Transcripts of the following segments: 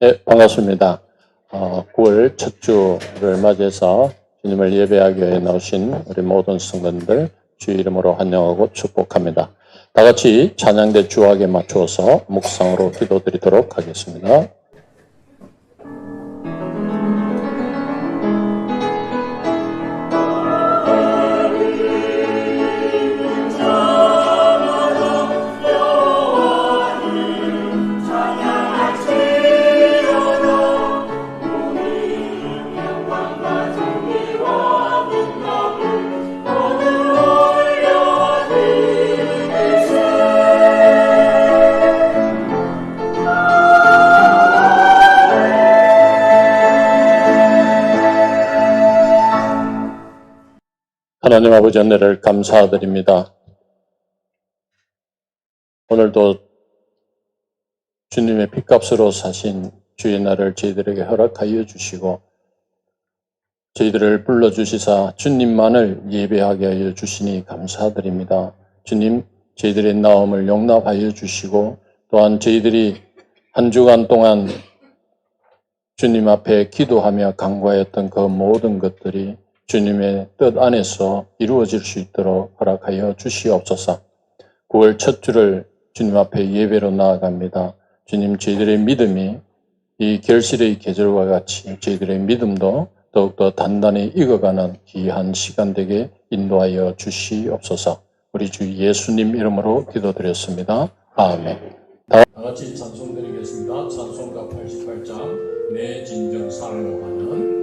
네, 반갑습니다. 9월 첫 주를 맞이해서 주님을 예배하기 위해 나오신 우리 모든 성도님들 주의 이름으로 환영하고 축복합니다. 다 같이 찬양대 주악에 맞추어서 묵상으로 기도드리도록 하겠습니다. 하나님 아버지 은혜를 감사드립니다. 오늘도 주님의 핏값으로 사신 주의 날을 저희들에게 허락하여 주시고 저희들을 불러주시사 주님만을 예배하게 하여 주시니 감사드립니다. 주님, 저희들의 나옴을 용납하여 주시고 또한 저희들이 한 주간 동안 주님 앞에 기도하며 간구하였던 그 모든 것들이 주님의 뜻 안에서 이루어질 수 있도록 허락하여 주시옵소서. 9월 첫 주를 주님 앞에 예배로 나아갑니다. 주님, 저희들의 믿음이 이 결실의 계절과 같이 저희들의 믿음도 더욱더 단단히 익어가는 귀한 시간 되게 인도하여 주시옵소서. 우리 주 예수님 이름으로 기도드렸습니다. 아멘. 다 같이 찬송 드리겠습니다. 찬송가 88장 내 진정 사랑하는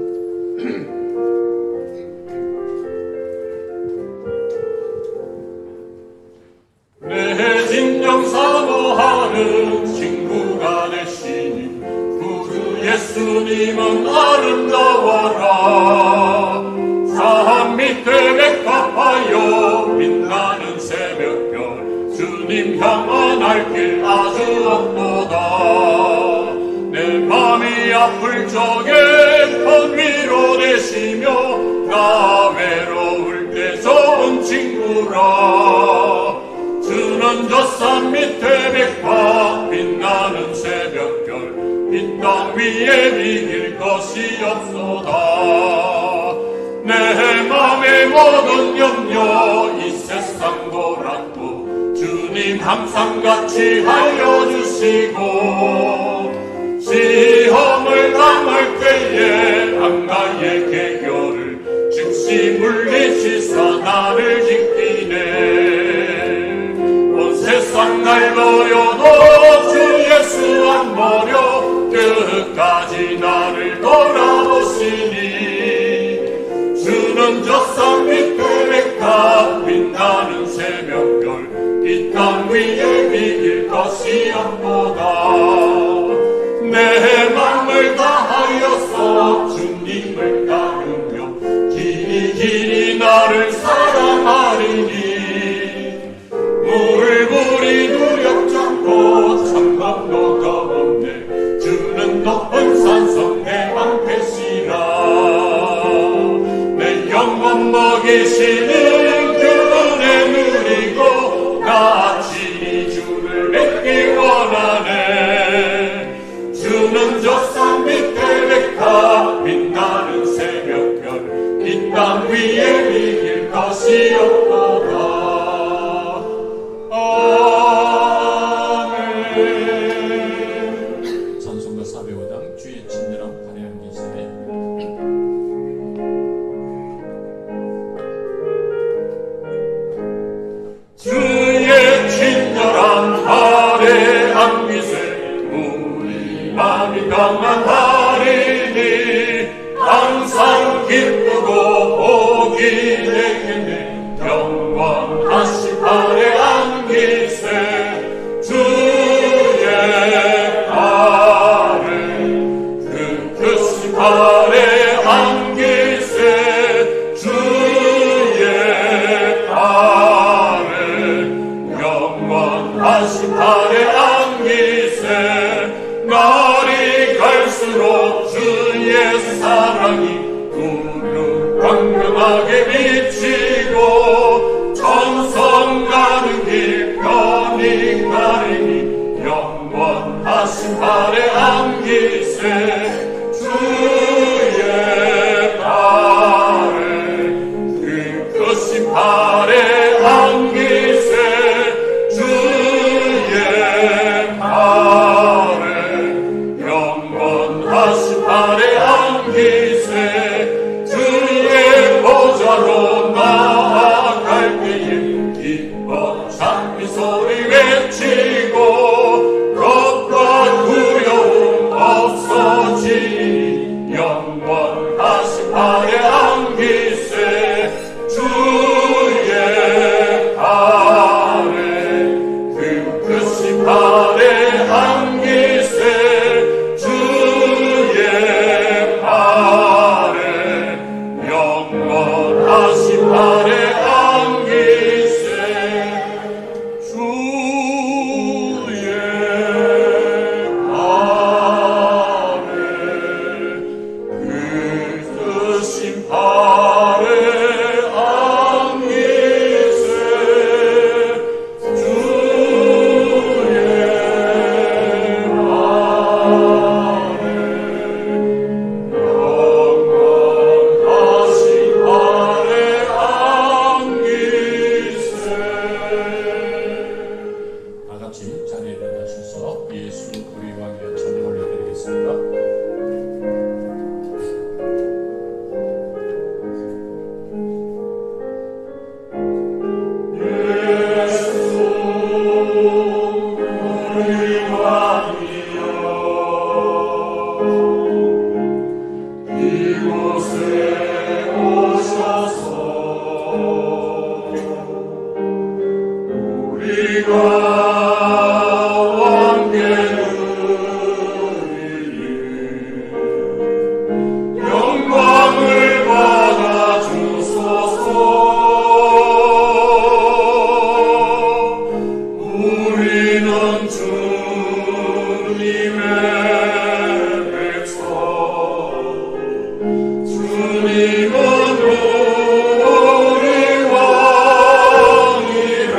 내 진정 사모하는 친구가 되시니 구주 예수님은 아름다워라. 산 밑에 백합하여 빛나는 새벽별 주님 향한 알길 아주 없도다. 내 맘이 아플 적에 큰 위로 되시며 나 외로울 때 좋은 친구라. 주는 저 산 밑에 백합 빛나는 새벽별 이 땅 위에 비길 것이 없소다. 내 맘의 모든 염려 이 세상 돌았고 주님 항상 같이 알려주시고 시험을 당할 때에 한가의 개결을 즉시 물리치사 나를 지키네. 세상 날 버려도 주 예수 안 버려 끝까지 나를 돌아보시니 주는 저 산 밑에 백합 빛나는 새벽별 이 땅 위에 비길 것이 없도다. 내 맘을 다하여서 주님을 따르며 길이 나를 사랑하리니 물불이 두렵잖고 참감도 없네. 주는 높은 산성 내 방패시라. 내 영혼 먹이시는 그 은혜 누리고 같이 주를 뵙기 원하네. 주는 저 산 밑에 백합 빛나는 새벽별 이 땅 위에 비길 것이 없도다. 찬송가 405장 주의 친절함 가려운 기세. 주의 친절함 가려운 기세 우리 맘이 평안하리니 항상 기쁘고 복이 되겠네. 영원하신 발에 안기세 주의 발을 그 크신 발에 안기세 주의 발을 영원하신 발에 안기세. 날이 갈수록 주의 사랑이 두루 광명하게 비치고 천성 가는 길 편히 가리니 영원하신 발에 안기세 주의 발에 그 크신 발에 안기세 주의 발에 영원하신 발에 안기세 주의 보좌로 나아갈 때에 기뻐 장미 소리 외치고 겁과 두려움 없어지니 영원하신 발에 안기세 주의 발에 그 크신 발에 안기세 주의 발에 영원하신 발에 안기세 주의 발에 그 크신 발에 안기세 주의 영원하신 발에 안기세 다 같이 자리에 일어나셔서 예수 우리 왕의 찬양 올려드리겠습니다. 이곳에 오셔서 우리가 왕께 드리니 영광을 받아 주소서. 우리는 주님의 백성 주님은 우리 왕이라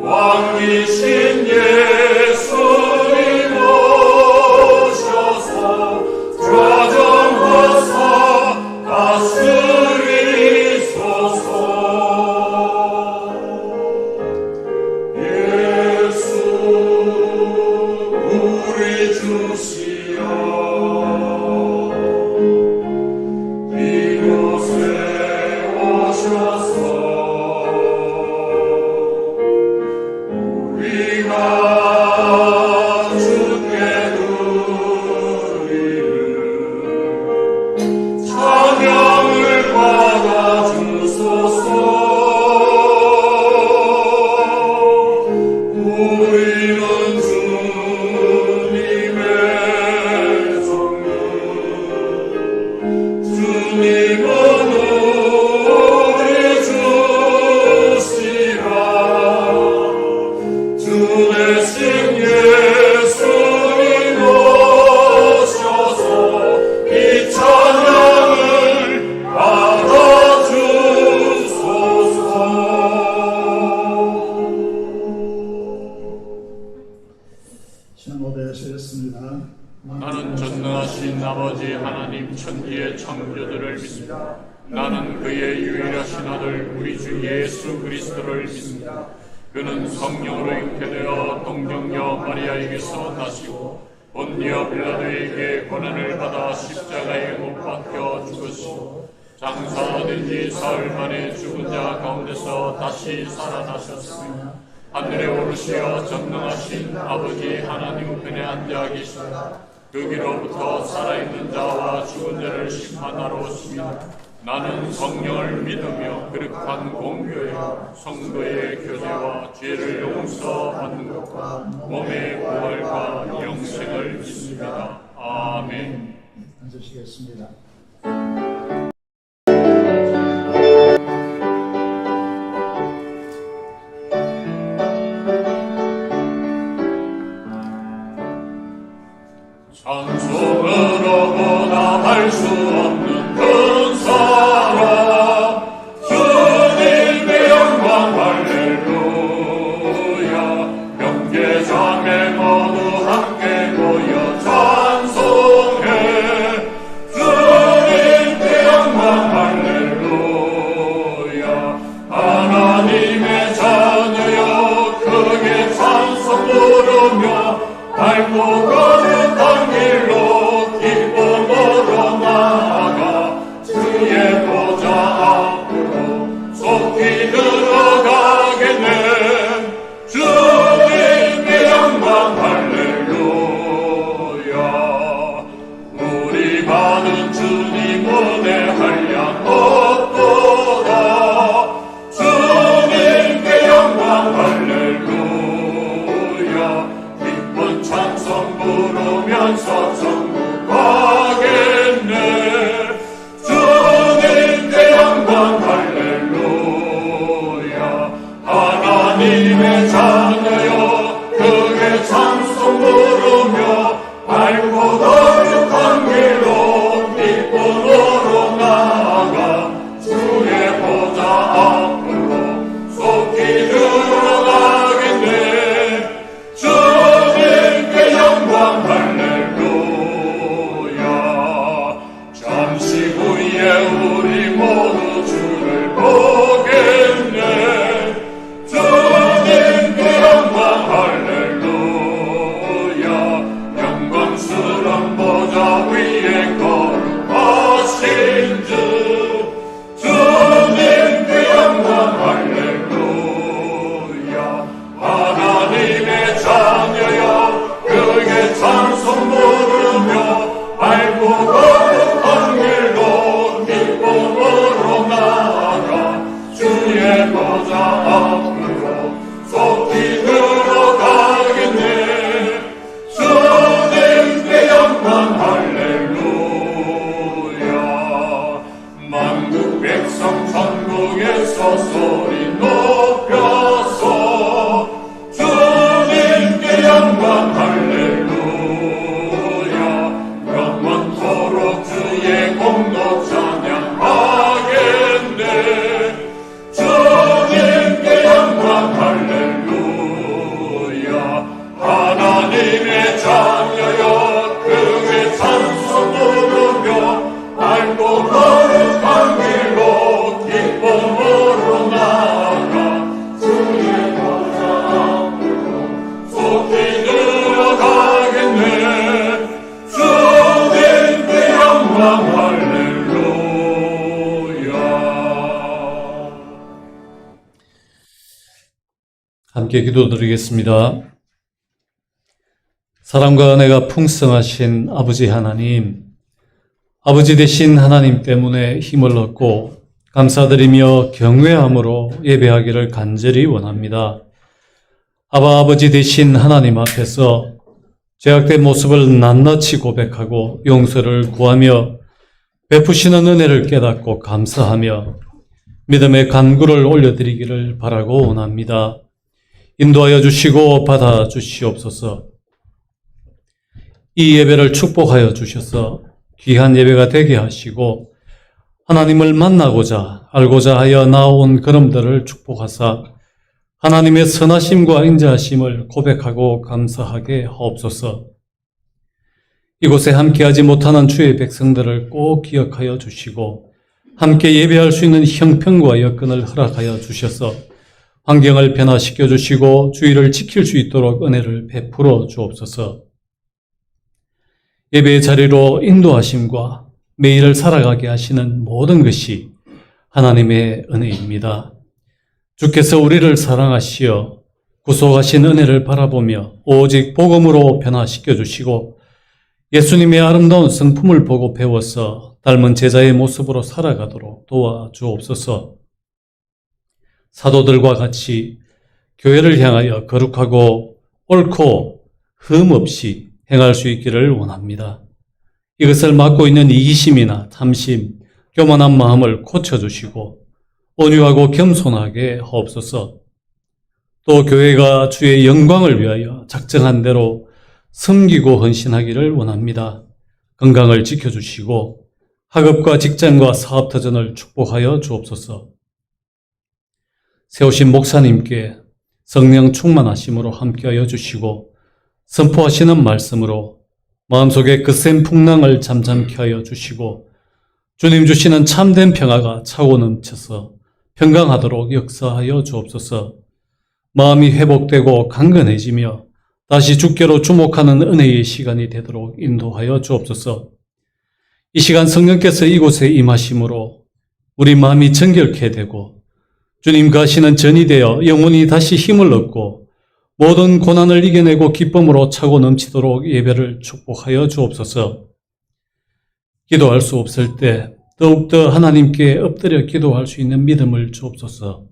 왕이신 예수님 오셔서 좌정하사 다스리소서. 예수 우리 주시여 이곳에 오셔서 우리가 주께 드리는 찬양을 받아 주소서. 우리는 주님의 성령 주님은 우리 주시라. 주 대신 예수님 오셔서 이 찬양을 받아주소서. 신앙 고백하시겠습니다. 나는 전능하신 아버지 하나님 천지의 창조주를 믿습니다. 나는 그의 유일하신 아들 우리 주 예수 그리스도를 믿습니다. 그는 성령으로 잉태되어 동정녀 마리아에게서 나시고 본디오 빌라도에게 고난을 받아 십자가에 못 박혀 죽으시고 장사된 지 사흘 만에 죽은 자 가운데서 다시 살아나셨으며 하늘에 오르시어 전능하신 아버지 하나님 우편에 앉아 계시다. 거기로부터 살아있는 자와 죽은 자를 심판하러 오십니다. 나는 성령을 믿으며 거룩한 공교회 성도의 교제와 죄를 용서받는 것과 몸의 부활과 영생을 믿습니다. 아멘. 앉으시겠습니다. 찬송으로 보답할 수 없는 큰 사랑 주님의 영광 할렐루야. 형제자매 모두 함께 모여 찬송 부르면서 천국 가겠네. 주님께 영광 할렐루야. 하나님의 자녀여 크게 찬송 부르며 밝고 거룩한 길로 기쁨으로 나아가 주의 보좌 앞으로 속히 들어가겠네. 주님께 영광 할렐루야. 잠시 후에 우리 모두 주를 보겠네. 주님께 영광 할렐루야. 영광스런 보좌 위에 거룩하신 주 주님께 영광 할렐루야. 하나님의 자녀여 크게 찬송 부르며 밝고 거룩한 길로 기쁨으로 나아가 주의 보좌 앞으로 속히 들어가겠네. 주님께 영광 할렐루야. 만국 백성 천국에서 소리 높여서 주님께 영광 할렐루야. 영원토록 주의 공덕 찬양하겠네. 주님께 영광 할렐루야. 하나님의 자녀여 크게 찬송 부르며 밝고 거룩한 길로 기쁨으로 나아가 주의 보좌 앞으로 속히 들어가겠네. 주님께 영광 할렐루야. 함께 기도드리겠습니다. 사랑과 은혜가 풍성하신 아버지 하나님, 아버지 되신 하나님 때문에 힘을 얻고 감사드리며 경외함으로 예배하기를 간절히 원합니다. 아버지 되신 하나님 앞에서 죄악된 모습을 낱낱이 고백하고 용서를 구하며 베푸시는 은혜를 깨닫고 감사하며 믿음의 간구를 올려드리기를 바라고 원합니다. 인도하여 주시고 받아 주시옵소서. 이 예배를 축복하여 주셔서 귀한 예배가 되게 하시고 하나님을 만나고자 알고자 하여 나온 그럼들을 축복하사 하나님의 선하심과 인자하심을 고백하고 감사하게 하옵소서. 이곳에 함께하지 못하는 주의 백성들을 꼭 기억하여 주시고 함께 예배할 수 있는 형편과 여건을 허락하여 주셔서 환경을 변화시켜 주시고 주의를 지킬 수 있도록 은혜를 베풀어 주옵소서. 예배의 자리로 인도하심과 매일을 살아가게 하시는 모든 것이 하나님의 은혜입니다. 주께서 우리를 사랑하시어 구속하신 은혜를 바라보며 오직 복음으로 변화시켜 주시고 예수님의 아름다운 성품을 보고 배워서 닮은 제자의 모습으로 살아가도록 도와주옵소서. 사도들과 같이 교회를 향하여 거룩하고 옳고 흠 없이 행할 수 있기를 원합니다. 이것을 막고 있는 이기심이나 탐심, 교만한 마음을 고쳐주시고 온유하고 겸손하게 하옵소서. 또 교회가 주의 영광을 위하여 작정한 대로 섬기고 헌신하기를 원합니다. 건강을 지켜주시고 학업과 직장과 사업터전을 축복하여 주옵소서. 세우신 목사님께 성령 충만하심으로 함께하여 주시고 선포하시는 말씀으로 마음속에 거센 풍랑을 잠잠케 하여 주시고 주님 주시는 참된 평화가 차고 넘쳐서 평강하도록 역사하여 주옵소서. 마음이 회복되고 강건해지며 다시 주께로 주목하는 은혜의 시간이 되도록 인도하여 주옵소서. 이 시간 성령께서 이곳에 임하심으로 우리 마음이 정결케 되고 주님과 하시는 전이 되어 영혼이 다시 힘을 얻고 모든 고난을 이겨내고 기쁨으로 차고 넘치도록 예배를 축복하여 주옵소서. 기도할 수 없을 때 더욱더 하나님께 엎드려 기도할 수 있는 믿음을 주옵소서.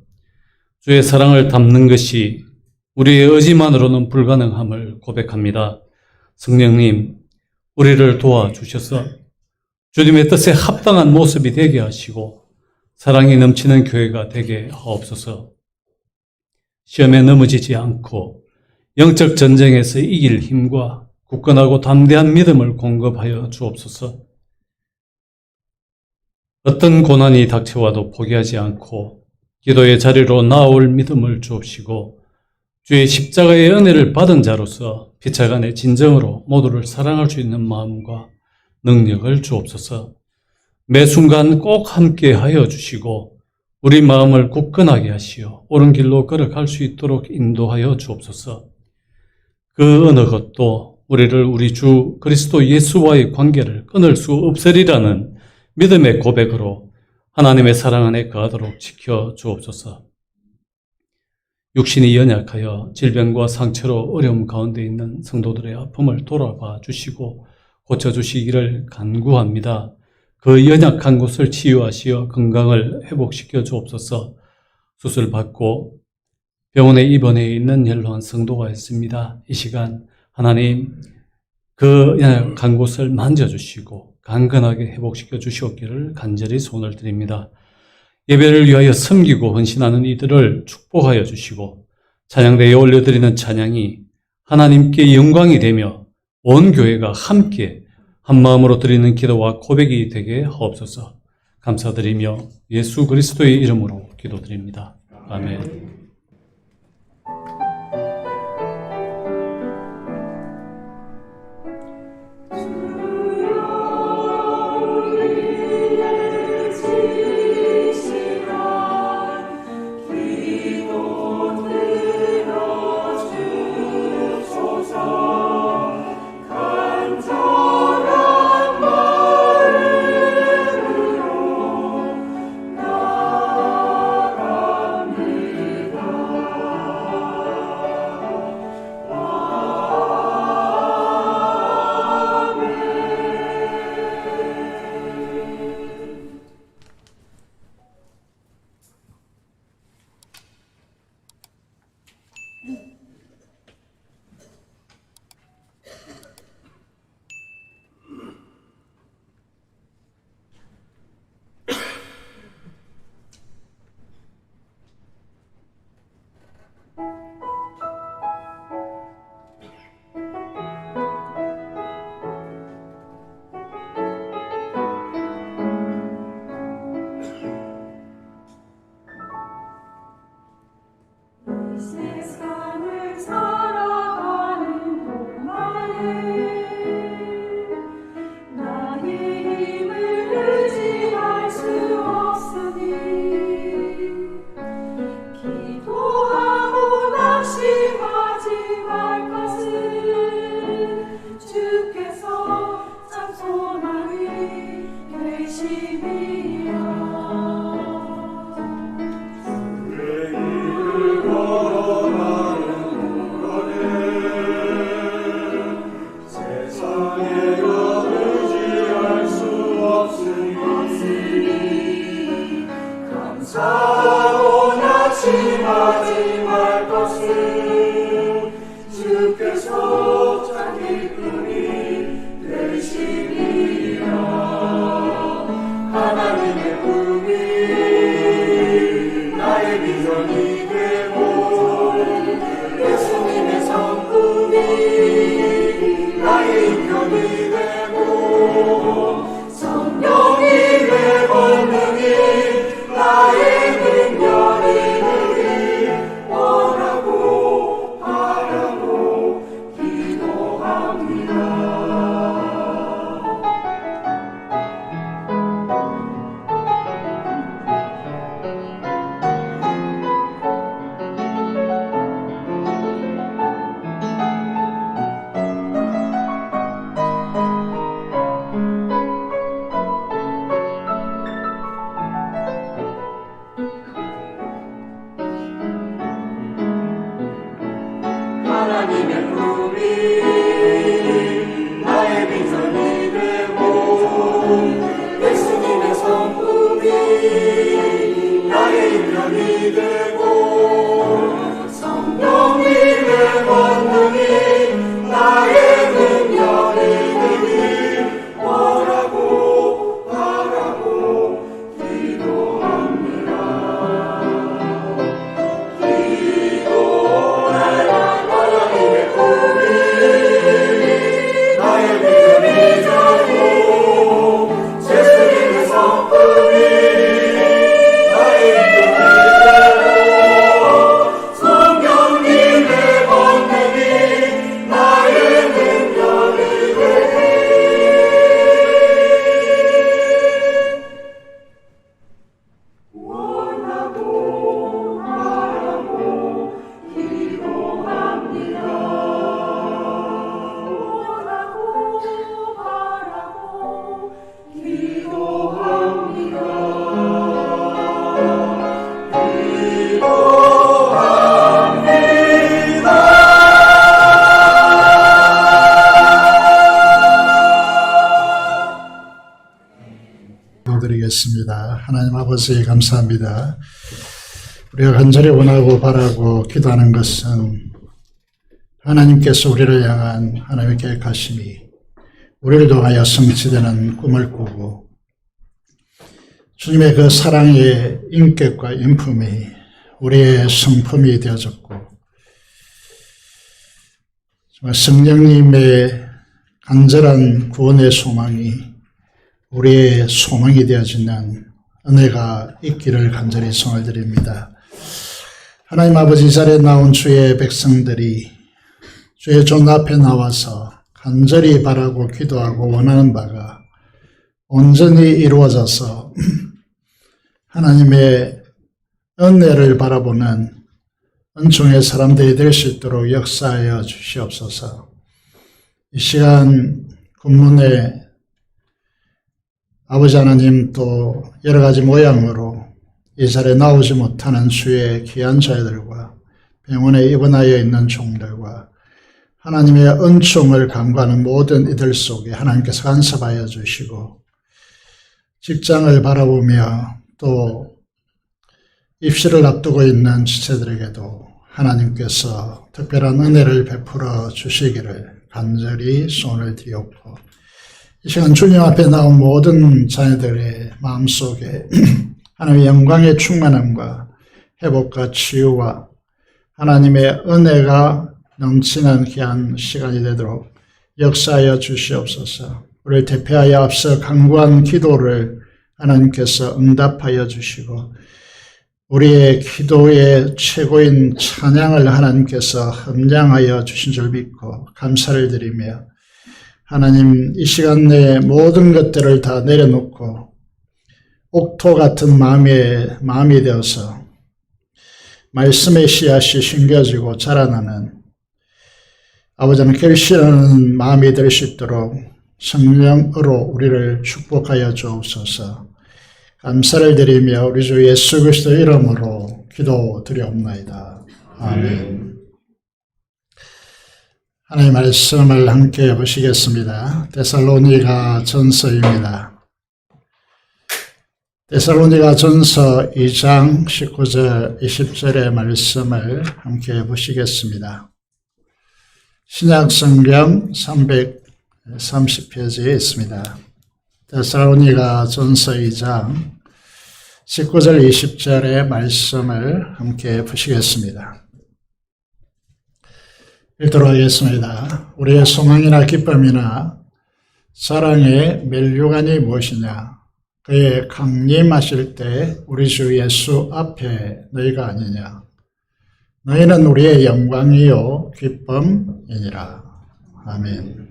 주의 사랑을 담는 것이 우리의 의지만으로는 불가능함을 고백합니다. 성령님, 우리를 도와주셔서 주님의 뜻에 합당한 모습이 되게 하시고 사랑이 넘치는 교회가 되게 하옵소서. 시험에 넘어지지 않고 영적 전쟁에서 이길 힘과 굳건하고 담대한 믿음을 공급하여 주옵소서. 어떤 고난이 닥쳐와도 포기하지 않고 기도의 자리로 나아올 믿음을 주옵시고 주의 십자가의 은혜를 받은 자로서 피차간의 진정으로 모두를 사랑할 수 있는 마음과 능력을 주옵소서. 매 순간 꼭 함께 하여 주시고 우리 마음을 굳건하게 하시어 옳은 길로 걸어갈 수 있도록 인도하여 주옵소서. 그 어느 것도 우리를 우리 주 그리스도 예수와의 관계를 끊을 수 없으리라는 믿음의 고백으로 하나님의 사랑 안에 거하도록 지켜 주옵소서. 육신이 연약하여 질병과 상처로 어려움 가운데 있는 성도들의 아픔을 돌아봐 주시고 고쳐주시기를 간구합니다. 그 연약한 곳을 치유하시어 건강을 회복시켜 주옵소서. 수술받고 병원에 입원해 있는 연로한 성도가 있습니다. 이 시간 하나님 그 연약한 곳을 만져주시고 강건하게 회복시켜 주시옵기를 간절히 소원을 드립니다. 예배를 위하여 섬기고 헌신하는 이들을 축복하여 주시고 찬양대에 올려드리는 찬양이 하나님께 영광이 되며 온 교회가 함께 한마음으로 드리는 기도와 고백이 되게 하옵소서. 감사드리며 예수 그리스도의 이름으로 기도드립니다. 아멘. 기도드리겠습니다. 하나님 아버지 감사합니다. 우리가 간절히 원하고 바라고 기도하는 것은 하나님께서 우리를 향한 하나님의 계획하심이 우리를 통하여 성취되는 꿈을 꾸고 주님의 그 사랑의 인격과 인품이 우리의 성품이 되어졌고 정말 성령님의 간절한 구원의 소망이 우리의 소망이 되어지는 은혜가 있기를 간절히 소원을 드립니다. 하나님 아버지, 이 자리에 나온 주의 백성들이 주의 존 앞에 나와서 간절히 바라고 기도하고 원하는 바가 온전히 이루어져서 하나님의 은혜를 바라보는 은총의 사람들이 될 수 있도록 역사하여 주시옵소서. 이 시간 군문에 아버지 하나님 또 여러 가지 모양으로 이 자리에 나오지 못하는 주의 귀한 자들과 병원에 입원하여 있는 종들과 하나님의 은총을 간구하는 모든 이들 속에 하나님께서 간섭하여 주시고 직장을 바라보며 또 입시를 앞두고 있는 지체들에게도 하나님께서 특별한 은혜를 베풀어 주시기를 간절히 소원을 드렸고 이 시간 주님 앞에 나온 모든 자녀들의 마음속에 하나님의 영광의 충만함과 회복과 치유와 하나님의 은혜가 넘치는 귀한 시간이 되도록 역사하여 주시옵소서. 우리를 대표하여 앞서 간구한 기도를 하나님께서 응답하여 주시고 우리의 기도의 최고인 찬양을 하나님께서 함량하여 주신 줄 믿고 감사를 드리며 하나님 이 시간 내에 모든 것들을 다 내려놓고 옥토 같은 마음이 되어서 말씀의 씨앗이 심겨지고 자라나는 아버지는 결실하는 마음이 될 수 있도록 성령으로 우리를 축복하여 주옵소서. 감사를 드리며 우리 주 예수 그리스도 이름으로 기도드리옵나이다. 아멘. 하나님의 말씀을 함께 보시겠습니다. 데살로니가 전서입니다. 데살로니가 전서 2장 19절 20절의 말씀을 함께 보시겠습니다. 신약성경 330페이지에 있습니다. 데살로니가 전서 2장 19절 20절의 말씀을 함께 보시겠습니다. 읽도록 하겠습니다. 우리의 소망이나 기쁨이나 사랑의 멸류관이 무엇이냐? 그의 강림하실 때 우리 주 예수 앞에 너희가 아니냐? 너희는 우리의 영광이요 기쁨이니라. 아멘.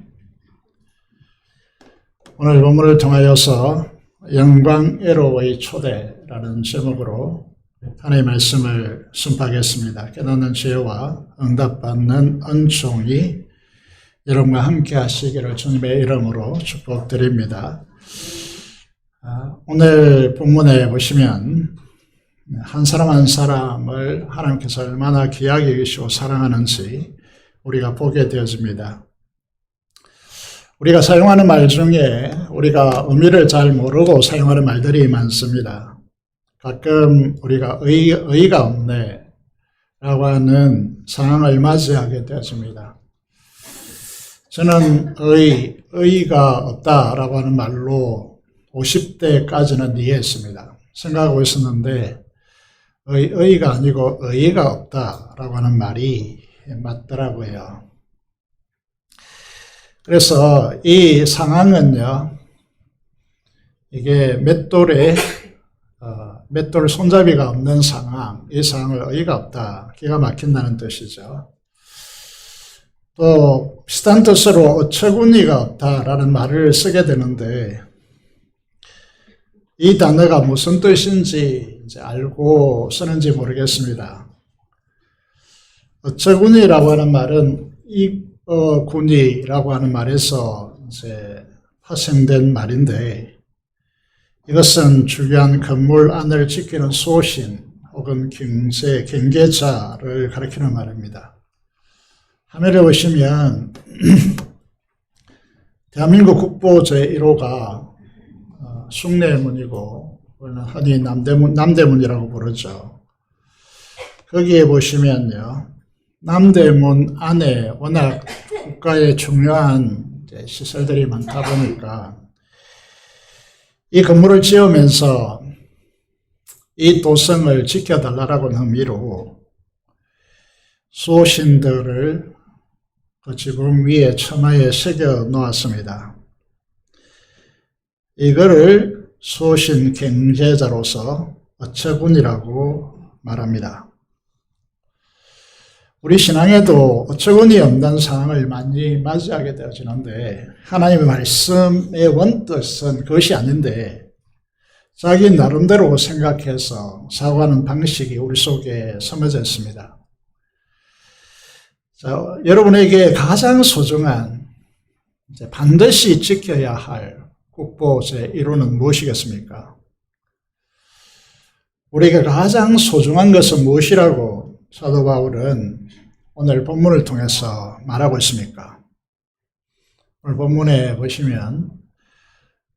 오늘 본문을 통하여서 영광애로의 초대라는 제목으로 하나님의 말씀을 선포하겠습니다. 깨닫는 지혜와 응답받는 은총이 여러분과 함께 하시기를 주님의 이름으로 축복드립니다. 오늘 본문에 보시면 한 사람 한 사람을 하나님께서 얼마나 귀하게 여기시고 사랑하는지 우리가 보게 되어집니다. 우리가 사용하는 말 중에 우리가 의미를 잘 모르고 사용하는 말들이 많습니다. 가끔 우리가 의의가 없네 라고 하는 상황을 맞이하게 되어집니다. 저는 의의가 없다라고 하는 말로 50대까지는 이해했습니다. 생각하고 있었는데 의의가 아니고 의의가 없다라고 하는 말이 맞더라고요. 그래서 이 상황은요, 이게 맷돌 손잡이가 없는 상황, 이 상황을 의의가 없다, 기가 막힌다는 뜻이죠. 또 비슷한 뜻으로 어처구니가 없다라는 말을 쓰게 되는데 이 단어가 무슨 뜻인지 이제 알고 쓰는지 모르겠습니다. 어처구니라고 하는 말은 이어구니라고 하는 말에서 이제 파생된 말인데 이것은 주변 건물 안을 지키는 소신 혹은 경계자를 가리키는 말입니다. 화면에 보시면 대한민국 국보 제1호가 숭례문이고 흔히 남대문이라고 부르죠. 거기에 보시면요, 남대문 안에 워낙 국가의 중요한 시설들이 많다 보니까 이 건물을 지으면서 이 도성을 지켜달라는 의미로 수호신들을 그 지붕 위에 처마에 새겨 놓았습니다. 이거를 수호신 경제자로서 어처군이라고 말합니다. 우리 신앙에도 어처구니 없는 상황을 많이 맞이하게 되어지는데 하나님의 말씀의 원뜻은 그것이 아닌데 자기 나름대로 생각해서 사고하는 방식이 우리 속에 심어져 있습니다. 자, 여러분에게 가장 소중한 반드시 지켜야 할 국보 제1호는 무엇이겠습니까? 우리가 가장 소중한 것은 무엇이라고 사도 바울은 오늘 본문을 통해서 말하고 있습니까? 오늘 본문에 보시면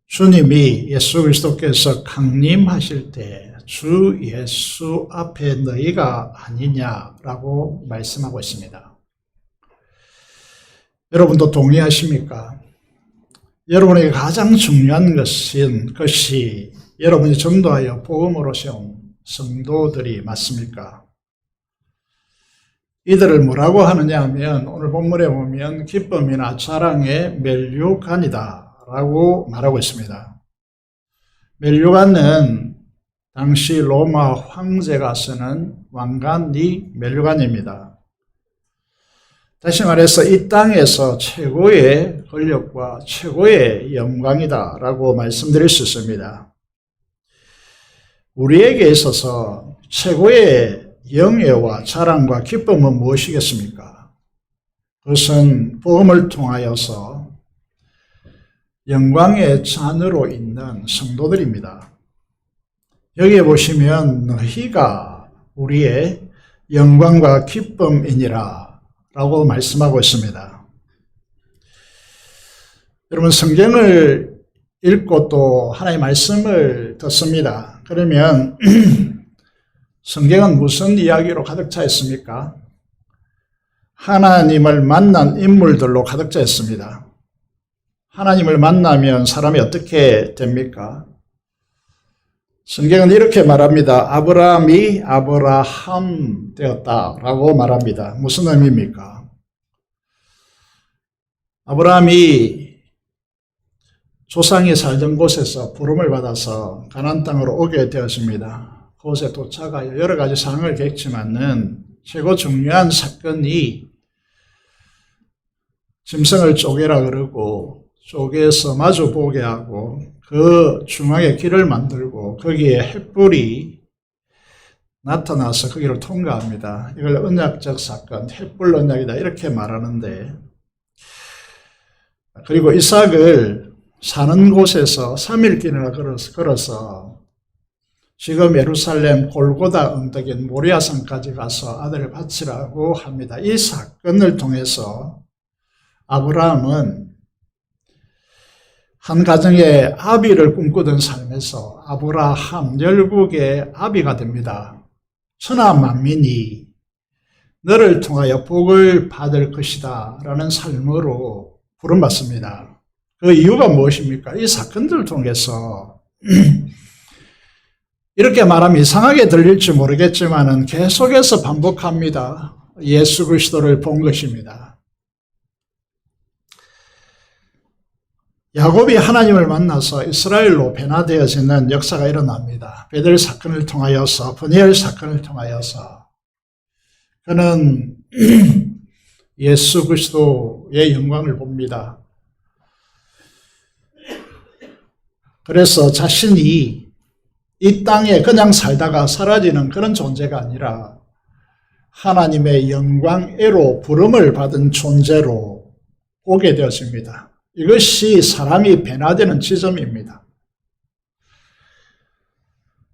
주님이 예수 그리스도께서 강림하실 때 주 예수 앞에 너희가 아니냐라고 말씀하고 있습니다. 여러분도 동의하십니까? 여러분에게 가장 중요한 것이 여러분이 전도하여 복음으로 세운 성도들이 맞습니까? 이들을 뭐라고 하느냐 하면 오늘 본문에 보면 기쁨이나 자랑의 멜류관이다 라고 말하고 있습니다. 멜류관은 당시 로마 황제가 쓰는 왕관이 멜류관입니다. 다시 말해서 이 땅에서 최고의 권력과 최고의 영광이다 라고 말씀드릴 수 있습니다. 우리에게 있어서 최고의 영예와 자랑과 기쁨은 무엇이겠습니까? 그것은 복음을 통하여서 영광의 잔으로 있는 성도들입니다. 여기에 보시면 너희가 우리의 영광과 기쁨이니라 라고 말씀하고 있습니다. 여러분 성경을 읽고 또 하나님의 말씀을 듣습니다. 그러면 성경은 무슨 이야기로 가득 차 있습니까? 하나님을 만난 인물들로 가득 차 있습니다. 하나님을 만나면 사람이 어떻게 됩니까? 성경은 이렇게 말합니다. 아브라함이 아브라함 되었다라고 말합니다. 무슨 의미입니까? 아브라함이 조상이 살던 곳에서 부름을 받아서 가나안 땅으로 오게 되었습니다. 그곳에 도착하여 여러 가지 상황을 겪지만은 최고 중요한 사건이 짐승을 쪼개라 그러고 쪼개서 마주 보게 하고 그 중앙에 길을 만들고 거기에 횃불이 나타나서 거기를 통과합니다. 이걸 언약적 사건, 횃불 언약이다 이렇게 말하는데, 그리고 이삭을 사는 곳에서 3일길이나 걸어서 지금 예루살렘 골고다 언덕인 모리아산까지 가서 아들을 바치라고 합니다. 이 사건을 통해서 아브라함은 한 가정의 아비를 꿈꾸던 삶에서 아브라함 열국의 아비가 됩니다. 천하 만민이 너를 통하여 복을 받을 것이다 라는 삶으로 부름받습니다. 그 이유가 무엇입니까? 이 사건들을 통해서 이렇게 말하면 이상하게 들릴지 모르겠지만 계속해서 반복합니다. 예수 그리스도를 본 것입니다. 야곱이 하나님을 만나서 이스라엘로 변화되어지는 역사가 일어납니다. 베델 사건을 통하여서, 브니엘 사건을 통하여서 그는 예수 그리스도의 영광을 봅니다. 그래서 자신이 이 땅에 그냥 살다가 사라지는 그런 존재가 아니라 하나님의 영광애로 부름을 받은 존재로 오게 되었습니다. 이것이 사람이 변화되는 지점입니다.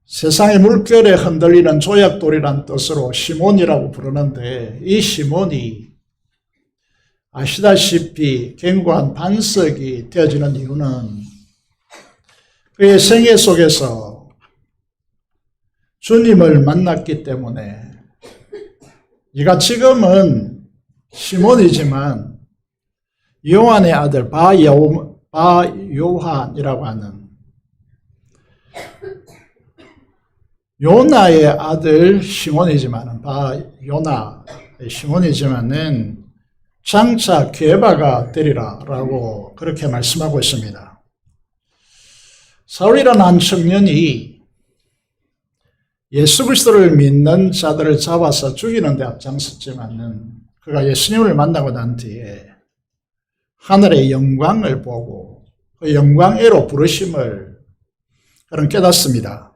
세상의 물결에 흔들리는 조약돌이란 뜻으로 시몬이라고 부르는데, 이 시몬이 아시다시피 견고한 반석이 되어지는 이유는 그의 생애 속에서 주님을 만났기 때문에 네가 지금은 시몬이지만 요한의 아들 바요한이라고 하는 요나의 아들 시몬이지만은 바요나의 시몬이지만은 장차 게바가 되리라라고 그렇게 말씀하고 있습니다. 사울이라는 한 청년이 예수 그리스도를 믿는 자들을 잡아서 죽이는 데 앞장섰지만은 그가 예수님을 만나고 난 뒤에 하늘의 영광을 보고 그 영광애로 부르심을 그는 깨닫습니다.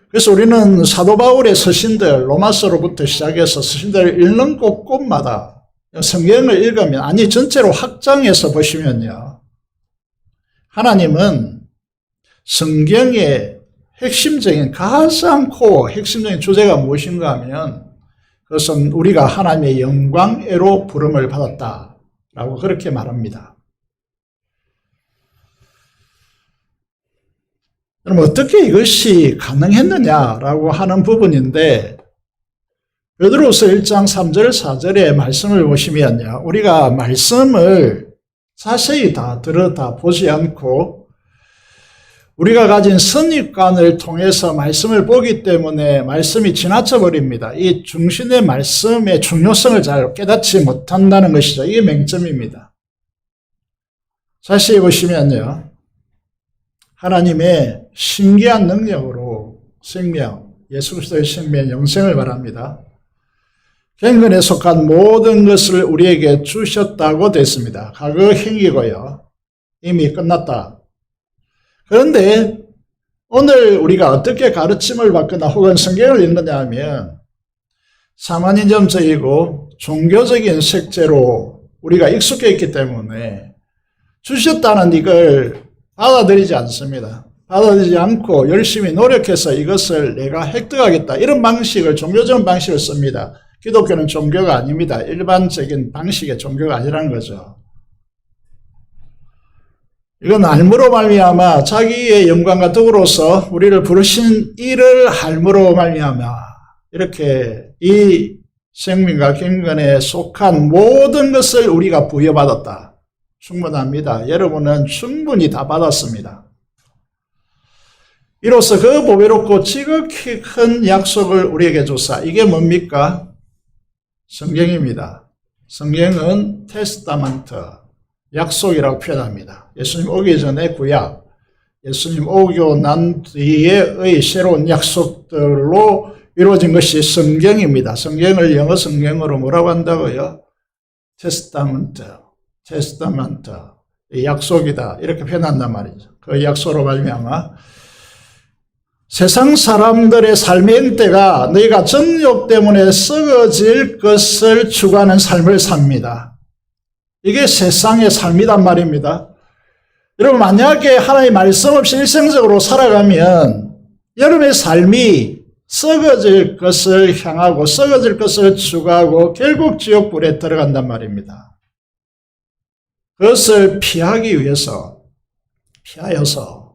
그래서 우리는 사도 바울의 서신들, 로마서로부터 시작해서 서신들을 읽는 곳곳마다 성경을 읽으면, 아니 전체로 확장해서 보시면요, 하나님은 성경의 핵심적인, 가장 코어, 핵심적인 주제가 무엇인가 하면 그것은 우리가 하나님의 영광애로 부름을 받았다라고 그렇게 말합니다. 그럼 어떻게 이것이 가능했느냐라고 하는 부분인데, 베드로후서 1장 3절 4절의 말씀을 보시면요, 우리가 말씀을 자세히 다 들여다보지 않고 우리가 가진 선입관을 통해서 말씀을 보기 때문에 말씀이 지나쳐 버립니다. 이 중심의 말씀의 중요성을 잘 깨닫지 못한다는 것이죠. 이게 맹점입니다. 자세히 보시면요, 하나님의 신기한 능력으로 생명, 예수 그리스도의 생명, 영생을 말합니다. 경건에 속한 모든 것을 우리에게 주셨다고 됐습니다. 과거 행위고요, 이미 끝났다. 그런데 오늘 우리가 어떻게 가르침을 받거나 혹은 성경을 읽느냐 하면 사마니즘적이고 종교적인 색채로 우리가 익숙해 있기 때문에 주셨다는 이걸 받아들이지 않습니다. 받아들이지 않고 열심히 노력해서 이것을 내가 획득하겠다, 이런 방식을, 종교적인 방식을 씁니다. 기독교는 종교가 아닙니다. 일반적인 방식의 종교가 아니라는 거죠. 이건 알므로 말미암아 자기의 영광과 덕으로서 우리를 부르신 이를 알므로 말미암아 이렇게 이 생명과 경건에 속한 모든 것을 우리가 부여받았다. 충분합니다. 여러분은 충분히 다 받았습니다. 이로써 그 보배롭고 지극히 큰 약속을 우리에게 주사. 이게 뭡니까? 성경입니다. 성경은 테스타먼트, 약속이라고 표현합니다. 예수님 오기 전에 구약, 예수님 오고 난 뒤에의 새로운 약속들로 이루어진 것이 성경입니다. 성경을 영어 성경으로 뭐라고 한다고요? 테스타먼트, 약속이다, 이렇게 표현한단 말이죠. 그 약속으로 말미암아 세상 사람들의 삶의 형태가 너희가 정욕 때문에 썩어질 것을 추구하는 삶을 삽니다. 이게 세상의 삶이란 말입니다. 여러분, 만약에 하나님의 말씀 없이 일생적으로 살아가면 여러분의 삶이 썩어질 것을 향하고 썩어질 것을 추구하고 결국 지옥불에 들어간단 말입니다. 그것을 피하기 위해서, 피하여서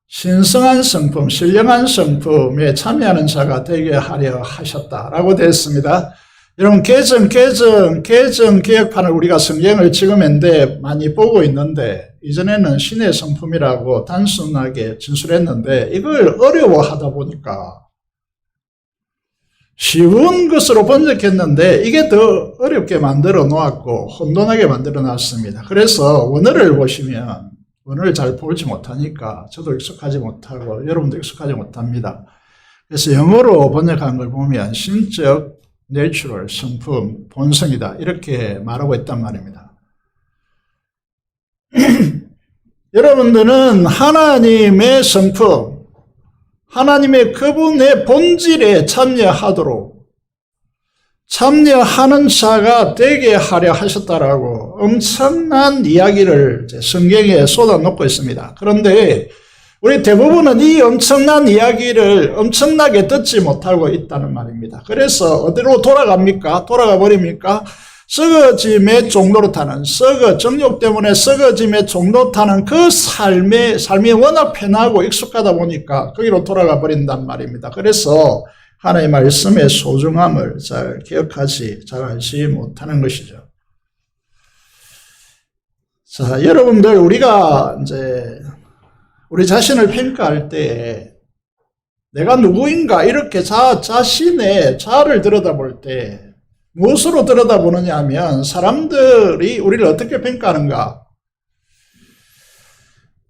신성한 성품, 신령한 성품에 참여하는 자가 되게 하려 하셨다라고 되어 있습니다. 여러분, 개정 개혁판을 우리가 성경을 지금인데 많이 보고 있는데, 이전에는 신의 성품이라고 단순하게 진술했는데, 이걸 어려워하다 보니까 쉬운 것으로 번역했는데 이게 더 어렵게 만들어 놓았고 혼돈하게 만들어 놨습니다. 그래서 원어를 보시면, 원어를 잘 보지 못하니까 저도 익숙하지 못하고 여러분도 익숙하지 못합니다. 그래서 영어로 번역한 걸 보면 신적, 내추럴, 성품, 본성이다, 이렇게 말하고 있단 말입니다. 여러분들은 하나님의 성품, 하나님의 그분의 본질에 참여하는 자가 되게 하려 하셨다라고 엄청난 이야기를 성경에 쏟아놓고 있습니다. 그런데 우리 대부분은 이 엄청난 이야기를 엄청나게 듣지 못하고 있다는 말입니다. 그래서 어디로 돌아갑니까? 돌아가 버립니까? 썩어짐의 종로로 타는, 정욕 때문에 썩어짐의 종로 타는 그 삶이 워낙 편하고 익숙하다 보니까 거기로 돌아가 버린단 말입니다. 그래서 하나님의 말씀의 소중함을 잘 잘 알지 못하는 것이죠. 자, 여러분들, 우리가 이제 우리 자신을 평가할 때 내가 누구인가 이렇게 자신의 자아를 들여다볼 때 무엇으로 들여다보느냐 하면 사람들이 우리를 어떻게 평가하는가,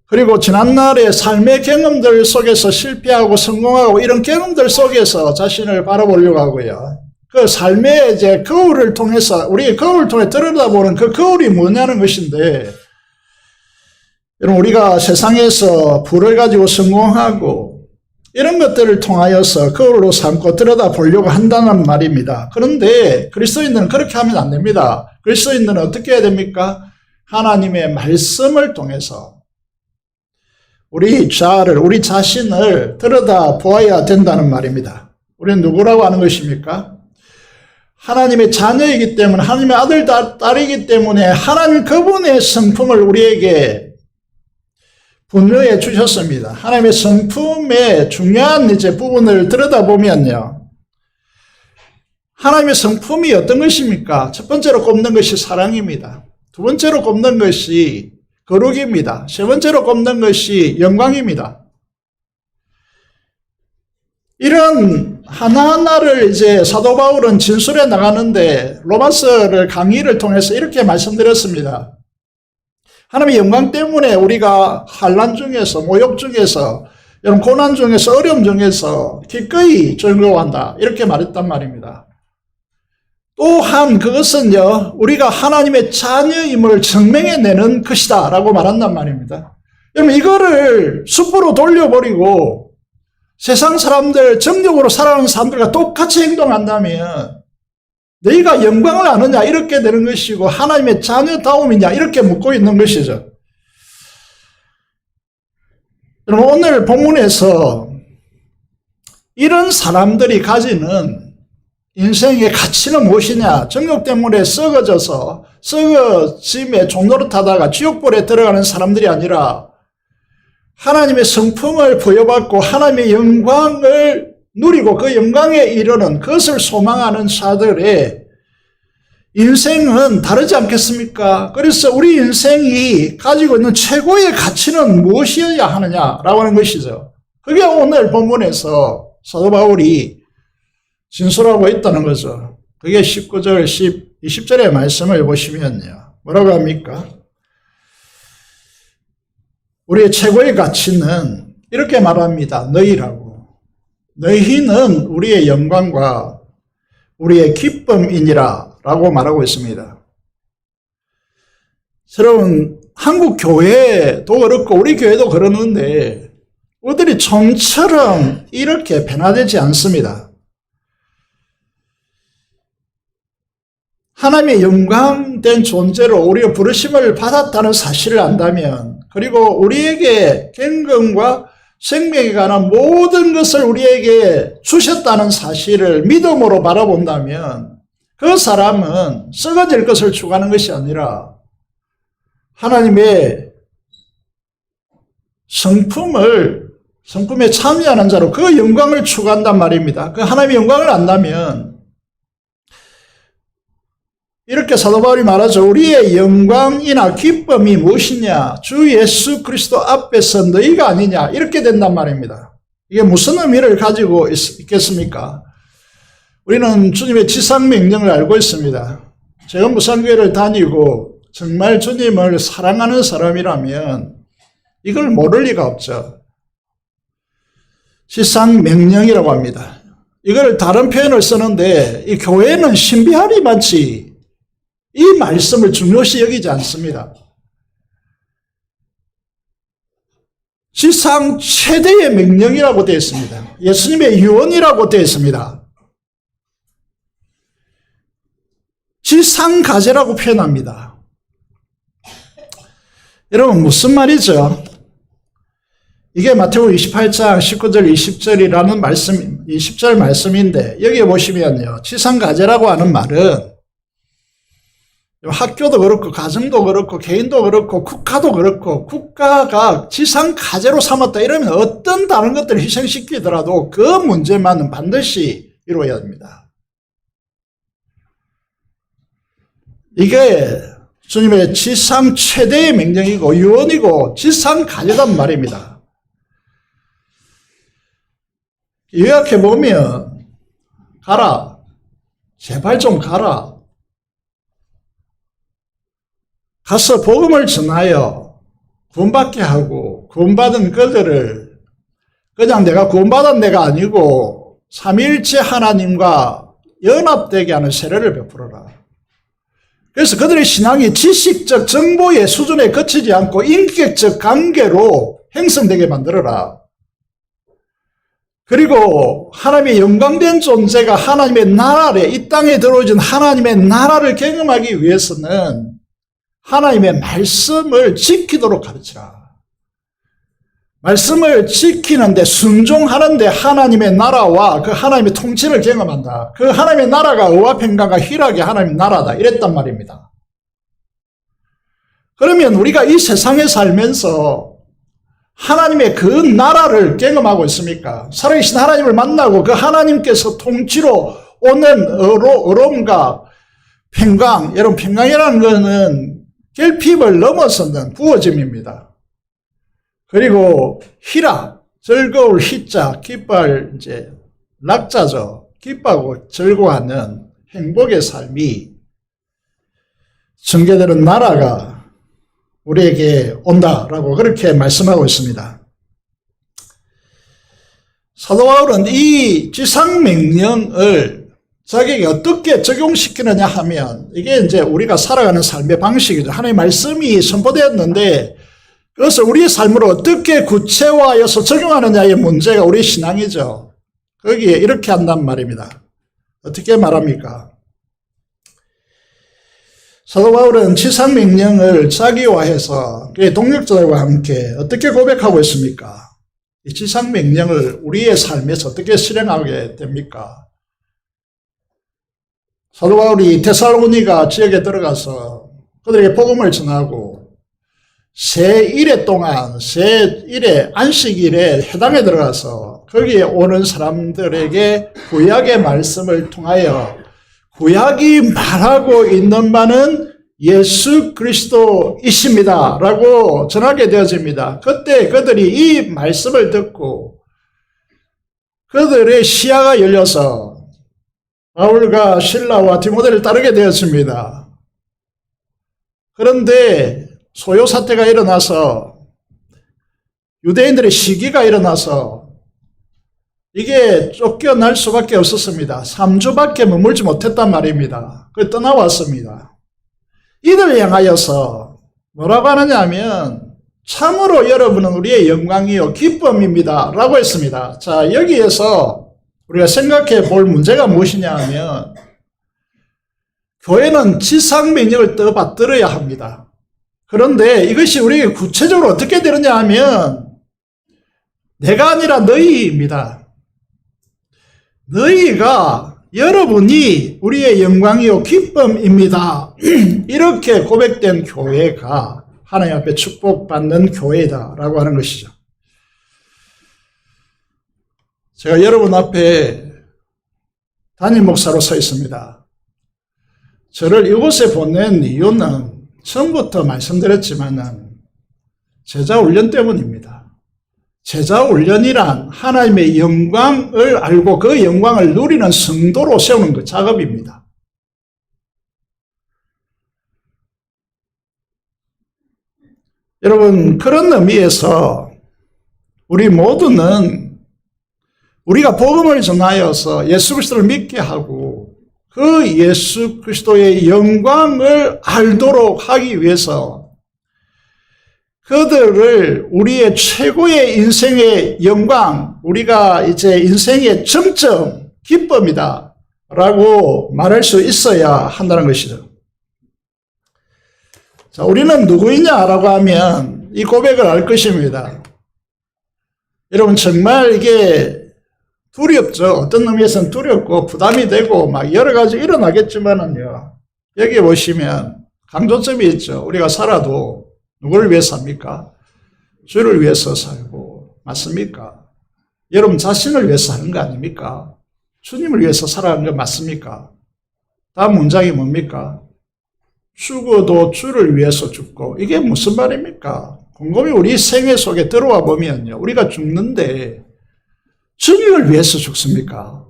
그리고 지난날의 삶의 경험들 속에서 실패하고 성공하고 이런 경험들 속에서 자신을 바라보려고 하고요. 그 삶의 이제 거울을 통해서, 우리의 거울을 통해 들여다보는 그 거울이 뭐냐는 것인데, 여러분, 우리가 세상에서 부를 가지고 성공하고 이런 것들을 통하여서 거울로 삼고 들여다보려고 한다는 말입니다. 그런데 그리스도인들은 그렇게 하면 안 됩니다. 그리스도인들은 어떻게 해야 됩니까? 하나님의 말씀을 통해서 우리 자신을 들여다보아야 된다는 말입니다. 우리는 누구라고 하는 것입니까? 하나님의 자녀이기 때문에, 하나님의 아들, 딸이기 때문에 하나님 그분의 성품을 우리에게 분명해 주셨습니다. 하나님의 성품의 중요한 이제 부분을 들여다보면요, 하나님의 성품이 어떤 것입니까? 첫 번째로 꼽는 것이 사랑입니다. 두 번째로 꼽는 것이 거룩입니다. 세 번째로 꼽는 것이 영광입니다. 이런 하나하나를 이제 사도 바울은 진술해 나가는데 로마서를 강의를 통해서 이렇게 말씀드렸습니다. 하나님의 영광 때문에 우리가 환난 중에서, 모욕 중에서, 이런 고난 중에서, 어려움 중에서 기꺼이 즐거워한다, 이렇게 말했단 말입니다. 또한 그것은요, 우리가 하나님의 자녀임을 증명해내는 것이다 라고 말한단 말입니다. 여러분, 이거를 숲으로 돌려버리고 세상 사람들, 정욕으로 살아가는 사람들과 똑같이 행동한다면 너희가 영광을 아느냐 이렇게 되는 것이고, 하나님의 자녀다움이냐 이렇게 묻고 있는 것이죠. 여러분, 오늘 본문에서 이런 사람들이 가지는 인생의 가치는 무엇이냐, 정욕 때문에 썩어짐의 종로로 타다가 지옥불에 들어가는 사람들이 아니라 하나님의 성품을 부여받고 하나님의 영광을 누리고 그 영광에 이르는, 그것을 소망하는 자들의 인생은 다르지 않겠습니까? 그래서 우리 인생이 가지고 있는 최고의 가치는 무엇이어야 하느냐라고 하는 것이죠. 그게 오늘 본문에서 사도 바울이 진술하고 있다는 거죠. 그게 19절, 20절의 말씀을 보시면요, 뭐라고 합니까? 우리의 최고의 가치는 이렇게 말합니다. 너희라고. 너희는 우리의 영광과 우리의 기쁨이니라 라고 말하고 있습니다. 여러분, 한국 교회도 그렇고 우리 교회도 그러는데 우리들이 좀처럼 이렇게 변화되지 않습니다. 하나님의 영광된 존재로 우리가 부르심을 받았다는 사실을 안다면, 그리고 우리에게 경건과 생명에 관한 모든 것을 우리에게 주셨다는 사실을 믿음으로 바라본다면 그 사람은 썩어질 것을 추구하는 것이 아니라 하나님의 성품에 참여하는 자로 그 영광을 추구한단 말입니다. 그 하나님의 영광을 안다면, 이렇게 사도 바울이 말하죠. 우리의 영광이나 기쁨이 무엇이냐? 주 예수 그리스도 앞에서 너희가 아니냐? 이렇게 된단 말입니다. 이게 무슨 의미를 가지고 있겠습니까? 우리는 주님의 지상 명령을 알고 있습니다. 제가 무산교회를 다니고 정말 주님을 사랑하는 사람이라면 이걸 모를 리가 없죠. 지상 명령이라고 합니다. 이걸 다른 표현을 쓰는데 이 교회는 신비하리 마치 이 말씀을 중요시 여기지 않습니다. 지상 최대의 명령이라고 되어 있습니다. 예수님의 유언이라고 되어 있습니다. 지상가제라고 표현합니다. 여러분, 무슨 말이죠? 이게 마태복음 28장 19절 20절이라는 말씀, 20절 말씀인데, 여기에 보시면요, 지상가제라고 하는 말은 학교도 그렇고 가정도 그렇고 개인도 그렇고 국가도 그렇고 국가가 지상 과제로 삼았다 이러면 어떤 다른 것들을 희생시키더라도 그 문제만은 반드시 이루어야 합니다. 이게 주님의 지상 최대의 명령이고 유언이고 지상 과제단 말입니다. 요약해 보면 가라. 제발 좀 가라. 가서 복음을 전하여 구원받게 하고 구원받은 그들을 그냥 내가 구원받은 내가 아니고 삼위일체 하나님과 연합되게 하는 세례를 베풀어라. 그래서 그들의 신앙이 지식적 정보의 수준에 그치지 않고 인격적 관계로 형성되게 만들어라. 그리고 하나님의 영광된 존재가 하나님의 나라에 이 땅에 들어오진 하나님의 나라를 경험하기 위해서는 하나님의 말씀을 지키도록 가르치라. 말씀을 지키는데 순종하는데 하나님의 나라와 그 하나님의 통치를 경험한다. 그 하나님의 나라가 의와 평강과 희락의 하나님의 나라다. 이랬단 말입니다. 그러면 우리가 이 세상에 살면서 하나님의 그 나라를 경험하고 있습니까? 살아계신 하나님을 만나고 그 하나님께서 통치로 오는 의로움과 평강, 여러분 평강이라는 것은 결핍을 넘어서는 부어짐입니다. 그리고 희락, 즐거울 희자, 기뻐할 이제 낙자죠. 기뻐하고 즐거워하는 행복의 삶이 전개되는 나라가 우리에게 온다라고 그렇게 말씀하고 있습니다. 사도 바울은 이 지상명령을 자기에게 어떻게 적용시키느냐 하면 이게 이제 우리가 살아가는 삶의 방식이죠. 하나님의 말씀이 선포되었는데 그것을 우리의 삶으로 어떻게 구체화해서 적용하느냐의 문제가 우리 신앙이죠. 거기에 이렇게 한단 말입니다. 어떻게 말합니까? 사도 바울은 지상명령을 자기화해서 그의 동역자들과 함께 어떻게 고백하고 있습니까? 이 지상명령을 우리의 삶에서 어떻게 실행하게 됩니까? 사도 바울이 데살로니가 지역에 들어가서 그들에게 복음을 전하고 새 일회 동안 새 일회 안식일에 회당에 들어가서 거기에 오는 사람들에게 구약의 말씀을 통하여 구약이 말하고 있는 바는 예수 그리스도이십니다 라고 전하게 되어집니다. 그때 그들이 이 말씀을 듣고 그들의 시야가 열려서 바울과 실라와 디모데를 따르게 되었습니다. 그런데 소요사태가 일어나서 유대인들의 시기가 일어나서 이게 쫓겨날 수밖에 없었습니다. 3주밖에 머물지 못했단 말입니다. 그 떠나왔습니다. 이들 향하여서 뭐라고 하느냐 하면 참으로 여러분은 우리의 영광이요 기쁨입니다 라고 했습니다. 자, 여기에서 우리가 생각해 볼 문제가 무엇이냐 하면 교회는 지상명령을 떠받들어야 합니다. 그런데 이것이 우리에게 구체적으로 어떻게 되느냐 하면 내가 아니라 너희입니다. 너희가 여러분이 우리의 영광이요 기쁨입니다. 이렇게 고백된 교회가 하나님 앞에 축복받는 교회다라고 하는 것이죠. 제가 여러분 앞에 담임 목사로 서 있습니다. 저를 이곳에 보낸 이유는 처음부터 말씀드렸지만은 제자 훈련 때문입니다. 제자 훈련이란 하나님의 영광을 알고 그 영광을 누리는 성도로 세우는 그 작업입니다. 여러분, 그런 의미에서 우리 모두는 우리가 복음을 전하여서 예수 그리스도를 믿게 하고 그 예수 그리스도의 영광을 알도록 하기 위해서 그들을 우리의 최고의 인생의 영광, 우리가 이제 인생의 정점, 기쁨이다 라고 말할 수 있어야 한다는 것이죠. 자, 우리는 누구이냐라고 하면 이 고백을 알 것입니다. 여러분, 정말 이게 두렵죠. 어떤 의미에서는 두렵고 부담이 되고 막 여러 가지 일어나겠지만은요. 여기 보시면 강조점이 있죠. 우리가 살아도 누구를 위해서 삽니까? 주를 위해서 살고, 맞습니까? 여러분 자신을 위해서 사는 거 아닙니까? 주님을 위해서 살아가는 거 맞습니까? 다음 문장이 뭡니까? 죽어도 주를 위해서 죽고, 이게 무슨 말입니까? 곰곰이 우리 생애 속에 들어와 보면요, 우리가 죽는데 주님을 위해서 죽습니까?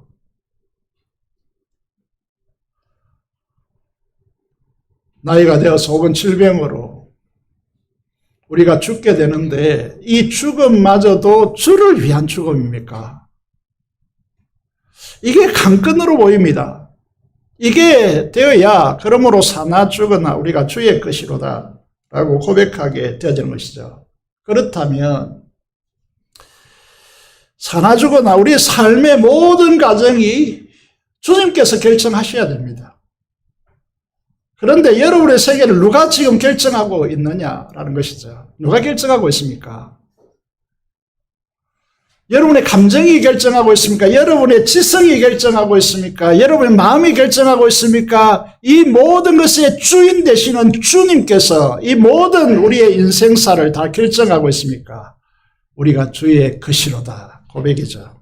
나이가 되어서 혹은 질병으로 우리가 죽게 되는데 이 죽음마저도 주를 위한 죽음입니까? 이게 강끈으로 보입니다. 이게 되어야 그러므로 사나 죽으나 우리가 주의 것이로다 라고 고백하게 되어지는 것이죠. 그렇다면 사나 죽으나 우리 삶의 모든 과정이 주님께서 결정하셔야 됩니다. 그런데 여러분의 세계를 누가 지금 결정하고 있느냐라는 것이죠. 누가 결정하고 있습니까? 여러분의 감정이 결정하고 있습니까? 여러분의 지성이 결정하고 있습니까? 여러분의 마음이 결정하고 있습니까? 이 모든 것의 주인 되시는 주님께서 이 모든 우리의 인생사를 다 결정하고 있습니까? 우리가 주의 것이로다 고백이죠.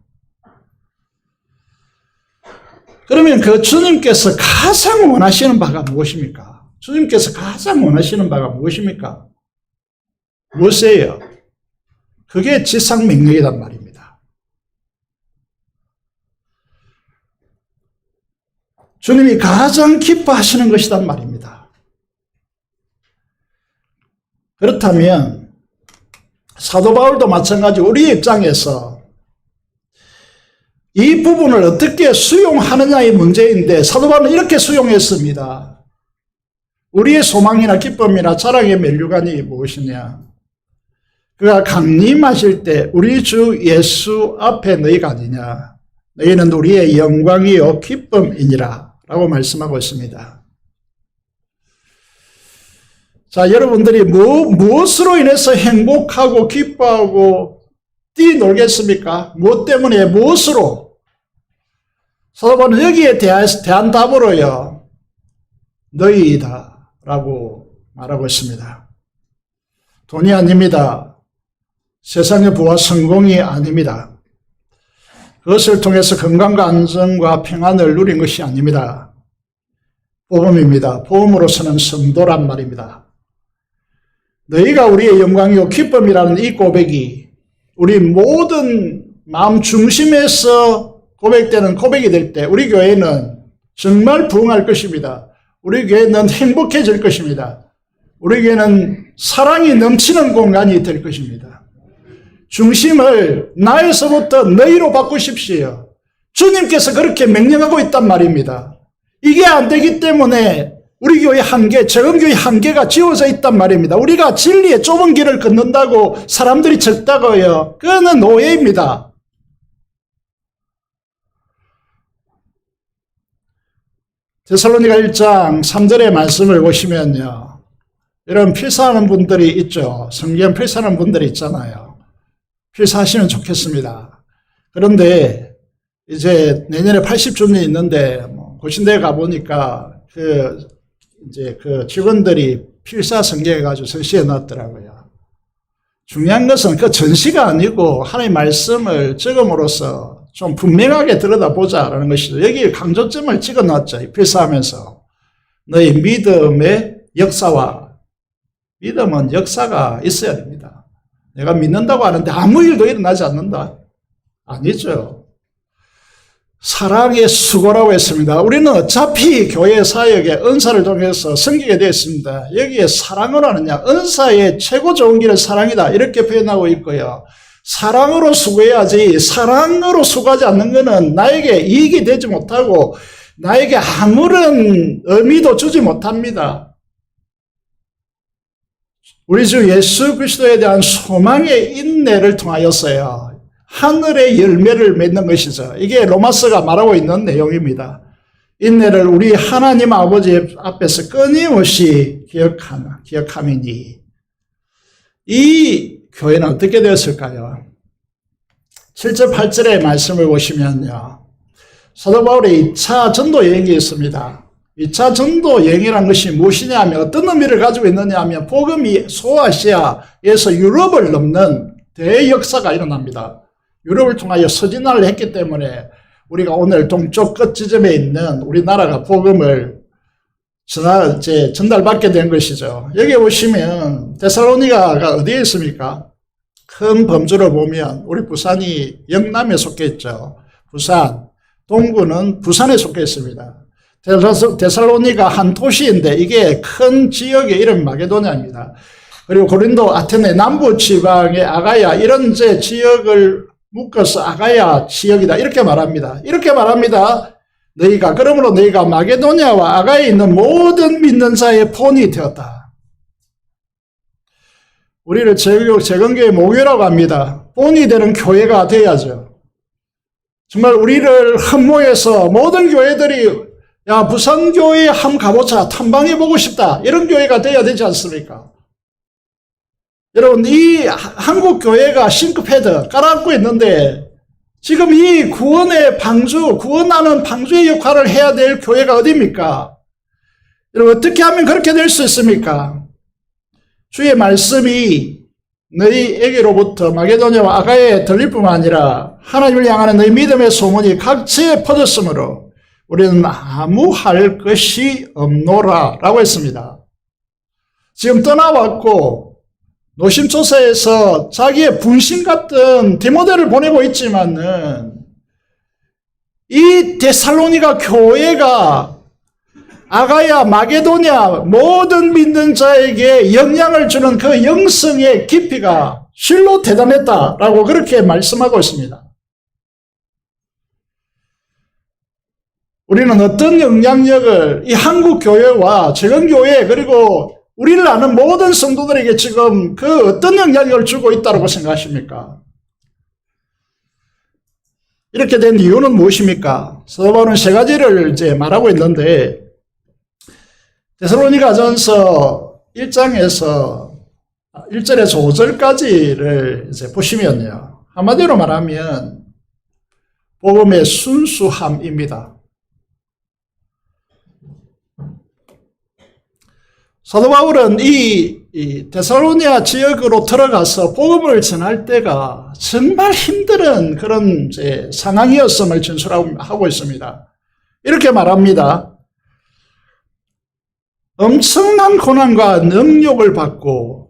그러면 그 주님께서 가장 원하시는 바가 무엇입니까? 주님께서 가장 원하시는 바가 무엇입니까? 무엇이에요? 그게 지상명령이란 말입니다. 주님이 가장 기뻐하시는 것이란 말입니다. 그렇다면 사도 바울도 마찬가지로 우리의 입장에서 이 부분을 어떻게 수용하느냐의 문제인데 사도 바울은 이렇게 수용했습니다. 우리의 소망이나 기쁨이나 자랑의 면류관이 무엇이냐? 그가 강림하실 때 우리 주 예수 앞에 너희가 아니냐? 너희는 우리의 영광이요 기쁨이니라 라고 말씀하고 있습니다. 자, 여러분들이 무엇으로 인해서 행복하고 기뻐하고 뛰놀겠습니까? 무엇 때문에 무엇으로? 사도 바울은 여기에 대한 답으로요, 너희이다 라고 말하고 있습니다. 돈이 아닙니다. 세상의 부와 성공이 아닙니다. 그것을 통해서 건강과 안정과 평안을 누린 것이 아닙니다. 복음입니다. 복음으로서는 성도란 말입니다. 너희가 우리의 영광이요 기쁨이라는 이 고백이 우리 모든 마음 중심에서 고백되는 고백이 될 때 우리 교회는 정말 부흥할 것입니다. 우리 교회는 행복해질 것입니다. 우리 교회는 사랑이 넘치는 공간이 될 것입니다. 중심을 나에서부터 너희로 바꾸십시오. 주님께서 그렇게 명령하고 있단 말입니다. 이게 안 되기 때문에 우리 교회 한계, 재검교회 한계가 지워져 있단 말입니다. 우리가 진리의 좁은 길을 걷는다고 사람들이 적다고요. 그거는 오해입니다. 데살로니가 1장 3절의 말씀을 보시면요, 여러분 필사하는 분들이 있죠. 성경 필사하는 분들이 있잖아요. 필사하시면 좋겠습니다. 그런데 이제 내년에 80주년이 있는데 고신대에 가보니까 그 직원들이 필사 성경해가지고 전시해 놨더라고요. 중요한 것은 그 전시가 아니고 하나님의 말씀을 적음으로써 좀 분명하게 들여다보자라는 것이죠. 여기 강조점을 찍어 놨죠. 필사하면서. 너희 믿음의 역사와, 믿음은 역사가 있어야 됩니다. 내가 믿는다고 하는데 아무 일도 일어나지 않는다? 아니죠. 사랑의 수고라고 했습니다. 우리는 어차피 교회 사역에 은사를 통해서 섬기게 되어 있습니다. 여기에 사랑을 하느냐, 은사의 최고 좋은 길은 사랑이다 이렇게 표현하고 있고요. 사랑으로 수고해야지, 사랑으로 수고하지 않는 것은 나에게 이익이 되지 못하고 나에게 아무런 의미도 주지 못합니다. 우리 주 예수 그리스도에 대한 소망의 인내를 통하여서요, 하늘의 열매를 맺는 것이죠. 이게 로마서가 말하고 있는 내용입니다. 인내를 우리 하나님 아버지 앞에서 끊임없이 기억함이니. 이 교회는 어떻게 되었을까요? 7절 8절의 말씀을 보시면요, 사도 바울의 2차 전도 여행이 있습니다. 2차 전도 여행이라는 것이 무엇이냐 하면 어떤 의미를 가지고 있느냐 하면 복음이 소아시아에서 유럽을 넘는 대역사가 일어납니다. 유럽을 통하여 서진화를 했기 때문에 우리가 오늘 동쪽 끝 지점에 있는 우리나라가 복음을 전달받게 된 것이죠. 여기 보시면 데살로니가가 어디에 있습니까? 큰 범주를 보면 우리 부산이 영남에 속해 있죠. 부산, 동구는 부산에 속해 있습니다. 데살로니가 한 도시인데 이게 큰 지역의 이름이 마게도냐입니다. 그리고 고린도, 아테네, 남부 지방의 아가야 이런 지역을 묶어서 아가야 지역이다 이렇게 말합니다. 이렇게 말합니다. 그러므로 너희가 마게도냐와 아가야에 있는 모든 믿는 자의 본이 되었다. 우리를 재건교회 모교라고 합니다. 본이 되는 교회가 돼야죠. 정말 우리를 흠모해서 모든 교회들이 야 부산교회에 한번 가보자 탐방해보고 싶다 이런 교회가 돼야 되지 않습니까? 여러분 이 한국교회가 싱크패드 깔아앉고 있는데 지금 이 구원의 방주, 구원하는 방주의 역할을 해야 될 교회가 어디입니까? 여러분 어떻게 하면 그렇게 될 수 있습니까? 주의 말씀이 너희에게로부터 마게도냐와 아가야에 들릴 뿐만 아니라 하나님을 향하는 너희 믿음의 소문이 각지에 퍼졌으므로 우리는 아무 할 것이 없노라 라고 했습니다. 지금 떠나왔고 노심초사에서 자기의 분신 같은 디모데를 보내고 있지만은 이 데살로니가 교회가 아가야, 마게도냐 모든 믿는 자에게 영향을 주는 그 영성의 깊이가 실로 대단했다라고 그렇게 말씀하고 있습니다. 우리는 어떤 영향력을 이 한국교회와 재건교회 그리고 우리를 아는 모든 성도들에게 지금 그 어떤 영향력을 주고 있다고 생각하십니까? 이렇게 된 이유는 무엇입니까? 사도 바울은 세 가지를 말하고 있는데 데살로니가전서 1장에서 1절에서 5절까지를 보시면요. 한마디로 말하면 복음의 순수함입니다. 사도 바울은 이 데살로니아 지역으로 들어가서 복음을 전할 때가 정말 힘든 그런 상황이었음을 진술하고 있습니다. 이렇게 말합니다. 엄청난 고난과 능욕을 받고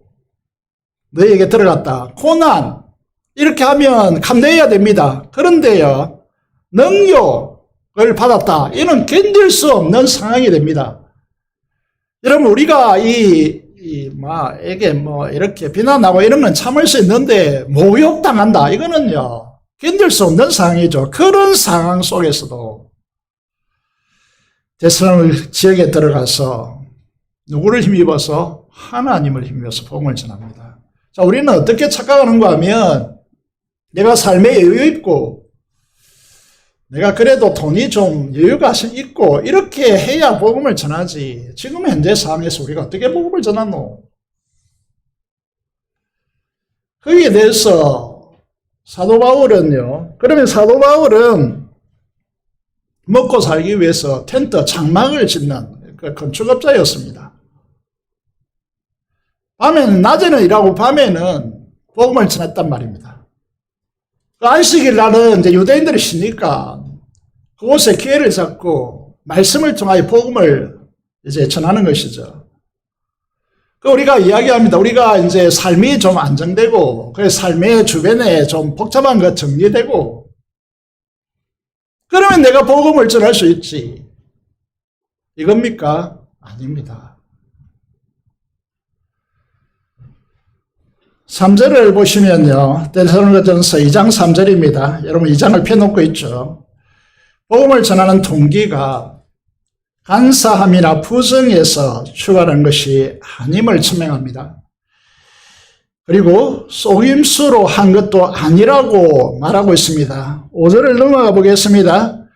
너희에게 들어갔다. 고난 이렇게 하면 감내해야 됩니다. 그런데요 능욕을 받았다. 이는 견딜 수 없는 상황이 됩니다. 여러분 우리가 이렇게 비난하고 이런 건 참을 수 있는데 모욕당한다. 이거는요 견딜 수 없는 상황이죠. 그런 상황 속에서도 데살로니가 지역에 들어가서 누구를 힘입어서 하나님을 힘입어서 복음을 전합니다. 자, 우리는 어떻게 착각하는가 하면 내가 삶에 여유 있고 내가 그래도 돈이 좀 여유가 있고 이렇게 해야 복음을 전하지. 지금 현재 상황에서 우리가 어떻게 복음을 전하노? 거기에 대해서 사도 바울은요. 그러면 사도 바울은 먹고 살기 위해서 텐트 장막을 짓는 그 건축업자였습니다. 밤에는 낮에는 일하고 밤에는 복음을 전했단 말입니다. 그 안식일 날은 이제 유대인들이 쉬니까 그곳에 기회를 잡고 말씀을 통하여 복음을 이제 전하는 것이죠. 그 우리가 이야기합니다. 우리가 이제 삶이 좀 안정되고 그 삶의 주변에 좀 복잡한 것 정리되고 그러면 내가 복음을 전할 수 있지. 이겁니까? 아닙니다. 3절을 보시면요. 데살로니가전서 2장 3절입니다. 여러분 2장을 펴놓고 있죠. 복음을 전하는 동기가 간사함이나 부정에서 출발한 것이 아님을 천명합니다. 그리고 속임수로 한 것도 아니라고 말하고 있습니다. 5절을 넘어가 보겠습니다.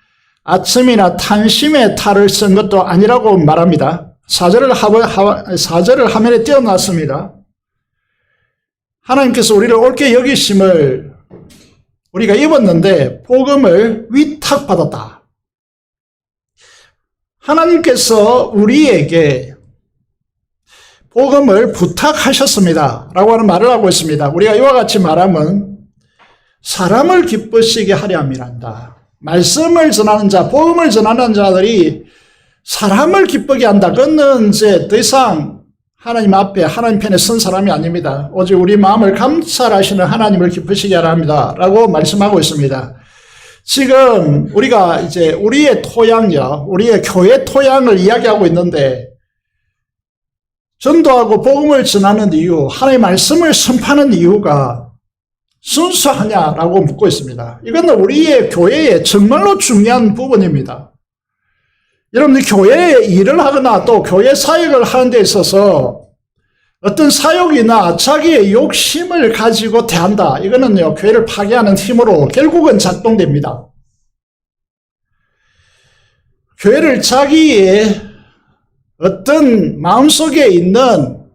아첨이나 탄심의 탈을 쓴 것도 아니라고 말합니다. 4절을 화면에 띄워놨습니다. 하나님께서 우리를 옳게 여기심을 우리가 입었는데 복음을 위탁받았다. 하나님께서 우리에게 복음을 부탁하셨습니다 라고 하는 말을 하고 있습니다. 우리가 이와 같이 말하면 사람을 기쁘시게 하려 함이란다. 말씀을 전하는 자, 복음을 전하는 자들이 사람을 기쁘게 한다. 그는 이제 더 이상 하나님 앞에 하나님 편에 선 사람이 아닙니다. 오직 우리 마음을 감찰하시는 하나님을 기쁘시게 하려 합니다 라고 말씀하고 있습니다. 지금 우리가 이제 우리의 토양이요, 우리의 교회 토양을 이야기하고 있는데, 전도하고 복음을 전하는 이유, 하나님의 말씀을 선포하는 이유가 순수하냐라고 묻고 있습니다. 이건 우리의 교회의 정말로 중요한 부분입니다. 여러분들 교회에 일을 하거나 또 교회 사역을 하는 데 있어서 어떤 사역이나 자기의 욕심을 가지고 대한다. 이거는요, 교회를 파괴하는 힘으로 결국은 작동됩니다. 교회를 자기의 어떤 마음속에 있는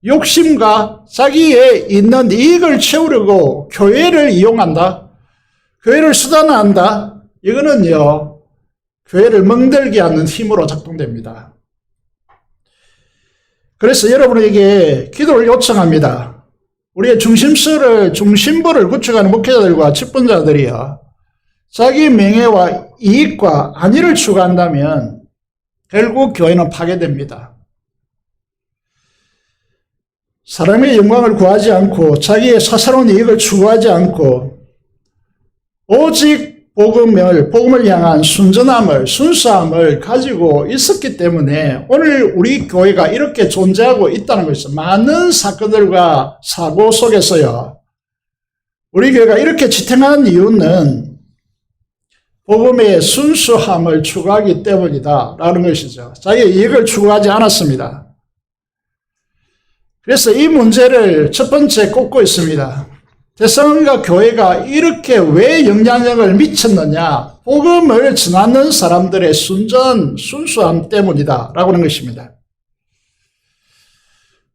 욕심과 자기의 있는 이익을 채우려고 교회를 이용한다. 교회를 수단화한다. 이거는요, 교회를 멍들게 하는 힘으로 작동됩니다. 그래서 여러분에게 기도를 요청합니다. 우리의 중심부를 구축하는 목회자들과 직분자들이요, 자기 명예와 이익과 안위를 추구한다면 결국 교회는 파괴됩니다. 사람의 영광을 구하지 않고 자기의 사사로운 이익을 추구하지 않고 오직 복음을 향한 순전함을, 순수함을 가지고 있었기 때문에 오늘 우리 교회가 이렇게 존재하고 있다는 것이죠. 많은 사건들과 사고 속에서요, 우리 교회가 이렇게 지탱하는 이유는 복음의 순수함을 추구하기 때문이다 라는 것이죠. 자기의 이익을 추구하지 않았습니다. 그래서 이 문제를 첫 번째 꼽고 있습니다. 대성과 교회가 이렇게 왜 영향력을 미쳤느냐? 복음을 전하는 사람들의 순수함 때문이다 라고 하는 것입니다.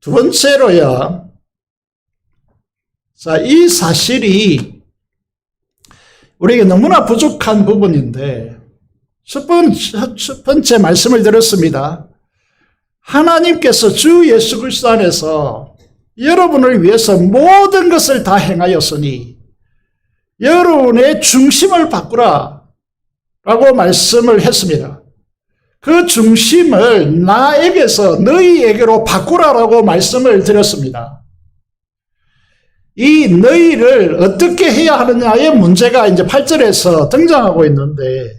두 번째로요, 자, 이 사실이 우리에게 너무나 부족한 부분인데, 첫 번째 말씀을 드렸습니다. 하나님께서 주 예수 그리스도 안에서 여러분을 위해서 모든 것을 다 행하였으니 여러분의 중심을 바꾸라 라고 말씀을 했습니다. 그 중심을 나에게서 너희에게로 바꾸라라고 말씀을 드렸습니다. 이 너희를 어떻게 해야 하느냐의 문제가 이제 8절에서 등장하고 있는데,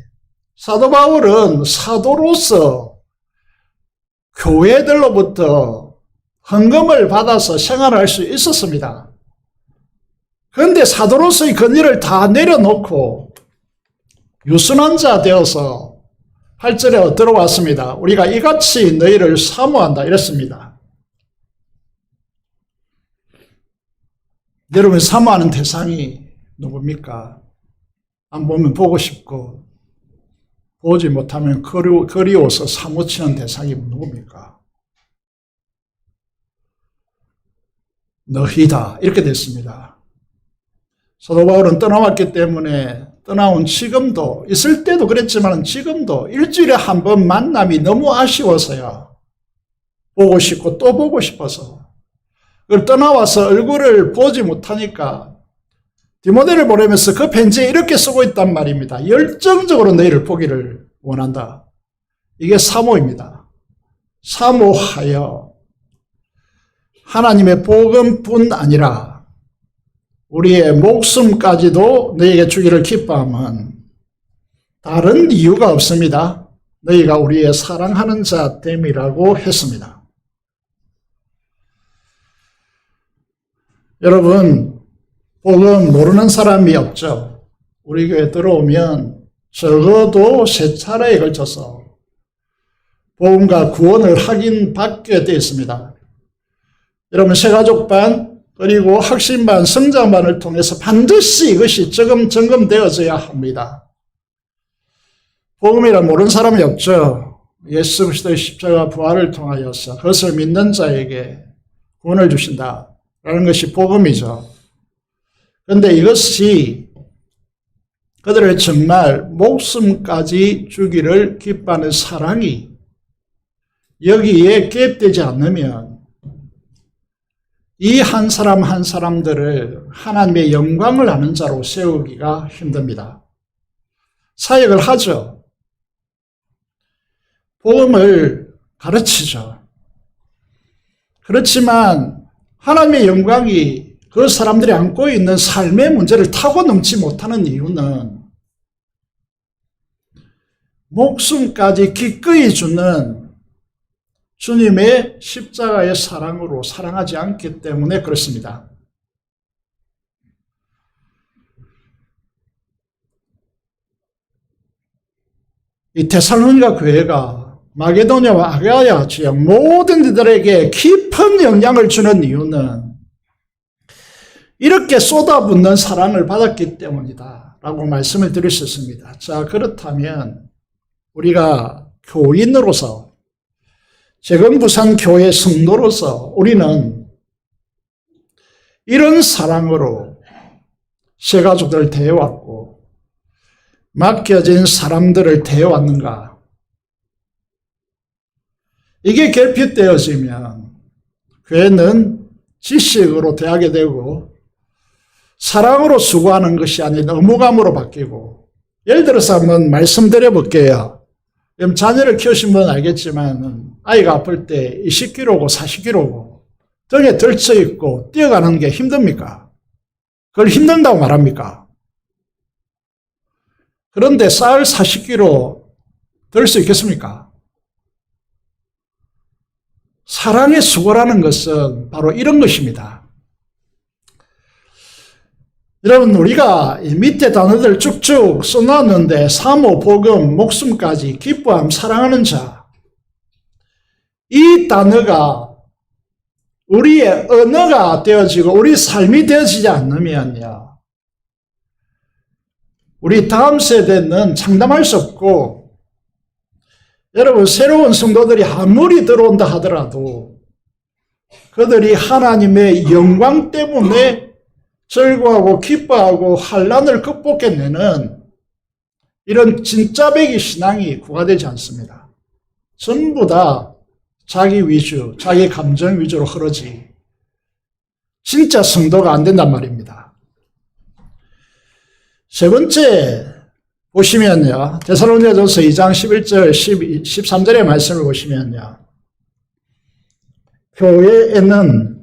사도 바울은 사도로서 교회들로부터 헌금을 받아서 생활할 수 있었습니다. 그런데 사도로서의 권위를 다 내려놓고 유순한 자 되어서 8절에 들어왔습니다. 우리가 이같이 너희를 사모한다 이랬습니다. 여러분 사모하는 대상이 누굽니까? 안 보면 보고 싶고 보지 못하면 그리워서 사무치는 대상이 누굽니까? 너희다 이렇게 됐습니다. 사도 바울은 떠나왔기 때문에 떠나온 지금도, 있을 때도 그랬지만 지금도 일주일에 한 번 만남이 너무 아쉬워서요, 보고 싶고 또 보고 싶어서 그걸 떠나와서 얼굴을 보지 못하니까 디모데를 보내면서 그 편지에 이렇게 쓰고 있단 말입니다. 열정적으로 너희를 보기를 원한다. 이게 사모입니다. 사모하여 하나님의 복음뿐 아니라 우리의 목숨까지도 너희에게 주기를 기뻐함은 다른 이유가 없습니다. 너희가 우리의 사랑하는 자 됨이라고 했습니다. 여러분, 복음 모르는 사람이 없죠. 우리 교회 들어오면 적어도 3차례에 걸쳐서 복음과 구원을 받게 되어 있습니다. 여러분, 새가족반 그리고 학신반, 성장반을 통해서 반드시 이것이 점검되어져야 합니다. 복음이라 모르는 사람이 없죠. 예수 그리스도의 십자가 부활을 통하여서 그것을 믿는 자에게 구원을 주신다 라는 것이 복음이죠. 그런데 이것이 그들을 정말 목숨까지 주기를 기뻐하는 사랑이 여기에 개입되지 않으면 이 한 사람 한 사람들을 하나님의 영광을 아는 자로 세우기가 힘듭니다. 사역을 하죠. 복음을 가르치죠. 그렇지만 하나님의 영광이 그 사람들이 안고 있는 삶의 문제를 타고 넘지 못하는 이유는 목숨까지 기꺼이 주는 주님의 십자가의 사랑으로 사랑하지 않기 때문에 그렇습니다. 이 데살로니가 교회가 마게도냐와 아가야 지역 모든 이들에게 깊은 영향을 주는 이유는 이렇게 쏟아붓는 사랑을 받았기 때문이다 라고 말씀을 드릴 수 있습니다. 자, 그렇다면 우리가 교인으로서 지금 부산교회 성도로서 우리는 이런 사랑으로 새가족들을 대해왔고 맡겨진 사람들을 대해왔는가? 이게 결핍되어지면 교회는 지식으로 대하게 되고 사랑으로 수고하는 것이 아닌 의무감으로 바뀌고, 예를 들어서 한번 말씀드려 볼게요. 그럼 자녀를 키우신 분은 알겠지만 아이가 아플 때 20kg고 40kg고 등에 들쳐 있고 뛰어가는 게 힘듭니까? 그걸 힘든다고 말합니까? 그런데 쌀 40kg 들 수 있겠습니까? 사랑의 수고라는 것은 바로 이런 것입니다. 여러분, 우리가 이 밑에 단어들 쭉쭉 써놨는데 사모, 복음, 목숨까지, 기뻐함, 사랑하는 자, 이 단어가 우리의 언어가 되어지고 우리 삶이 되어지지 않으면요, 우리 다음 세대는 장담할 수 없고, 여러분, 새로운 성도들이 아무리 들어온다 하더라도 그들이 하나님의 영광 때문에 즐거워하고 기뻐하고 환난을 극복해내는 이런 진짜배기 신앙이 구가되지 않습니다. 전부 다 자기 위주, 자기 감정 위주로 흐르지 진짜 성도가 안 된단 말입니다. 세 번째 보시면요, 데살로니가전서 2장 11절 13절의 말씀을 보시면요, 교회에는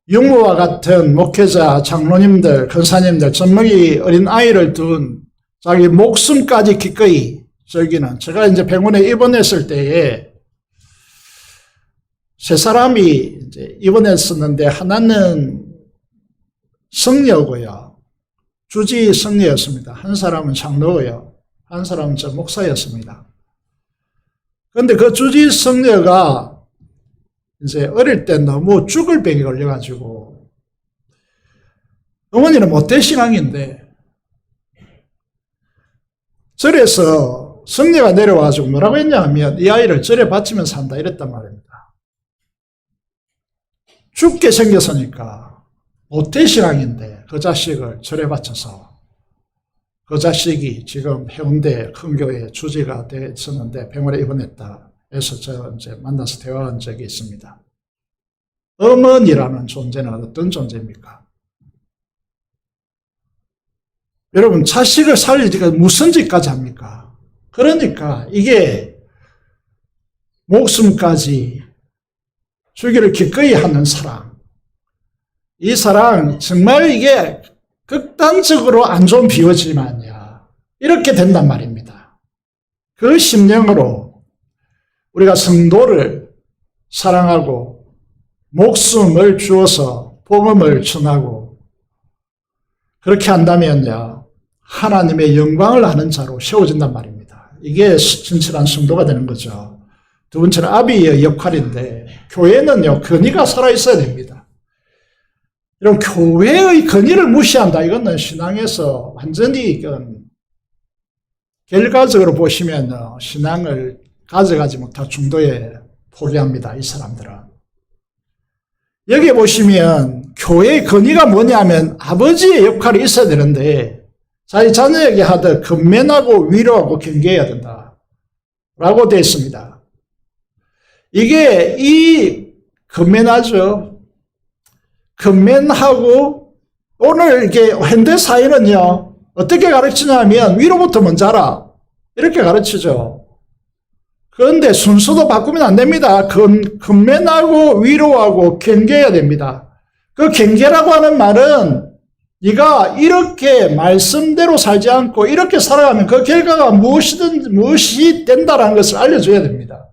육모와 같은 목회자, 장로님들, 권사님들, 젖먹이 어린 아이를 둔 자기 목숨까지 기꺼이 즐기는, 제가 이제 병원에 입원했을 때에 세 사람이 이제 입원했었는데 하나는 성녀고요, 주지 성녀였습니다. 한 사람은 장로고요, 한 사람은 저 목사였습니다. 그런데 그 주지 성녀가 이제 어릴 때 너무 죽을 병에 걸려가지고, 어머니는 모태신앙인데 절에서 성녀가 내려와가지고 뭐라고 했냐 하면 이 아이를 절에 바치면 산다 이랬단 말입니다. 죽게 생겼으니까 모태신앙인데 그 자식을 절에 바쳐서, 그 자식이 지금 해운대 큰 교회 주지가 됐었는데 병원에 입원했다 해서 제가 이제 만나서 대화한 적이 있습니다. 어머니라는 존재는 어떤 존재입니까? 여러분, 자식을 살리니까 무슨 짓까지 합니까? 그러니까 이게 목숨까지 주기를 기꺼이 하는 사랑, 이 사랑 정말 이게 극단적으로 안 좋은 비유지만요, 이렇게 된단 말입니다. 그 심령으로 우리가 성도를 사랑하고 목숨을 주어서 복음을 전하고 그렇게 한다면요, 하나님의 영광을 아는 자로 세워진단 말입니다. 이게 진실한 성도가 되는 거죠. 두 번째는 아비의 역할인데, 교회는요, 건의가 살아있어야 됩니다. 이런 교회의 건의를 무시한다, 이거는 신앙에서 완전히 이건 결과적으로 보시면 신앙을 가져가지 못할 중도에 포기합니다, 이 사람들은. 여기 보시면 교회의 건의가 뭐냐면 아버지의 역할이 있어야 되는데 자기 자녀에게 하듯 건면하고 위로하고 경계해야 된다 라고 되어 있습니다. 이게 이 건면하죠. 건면하고 오늘 이게 현대 사회는요 어떻게 가르치냐면 위로부터 먼저 하라 이렇게 가르치죠. 그런데 순서도 바꾸면 안 됩니다. 건면하고 위로하고 경계해야 됩니다. 그 경계라고 하는 말은 네가 이렇게 말씀대로 살지 않고 이렇게 살아가면 그 결과가 무엇이 된다라는 것을 알려줘야 됩니다.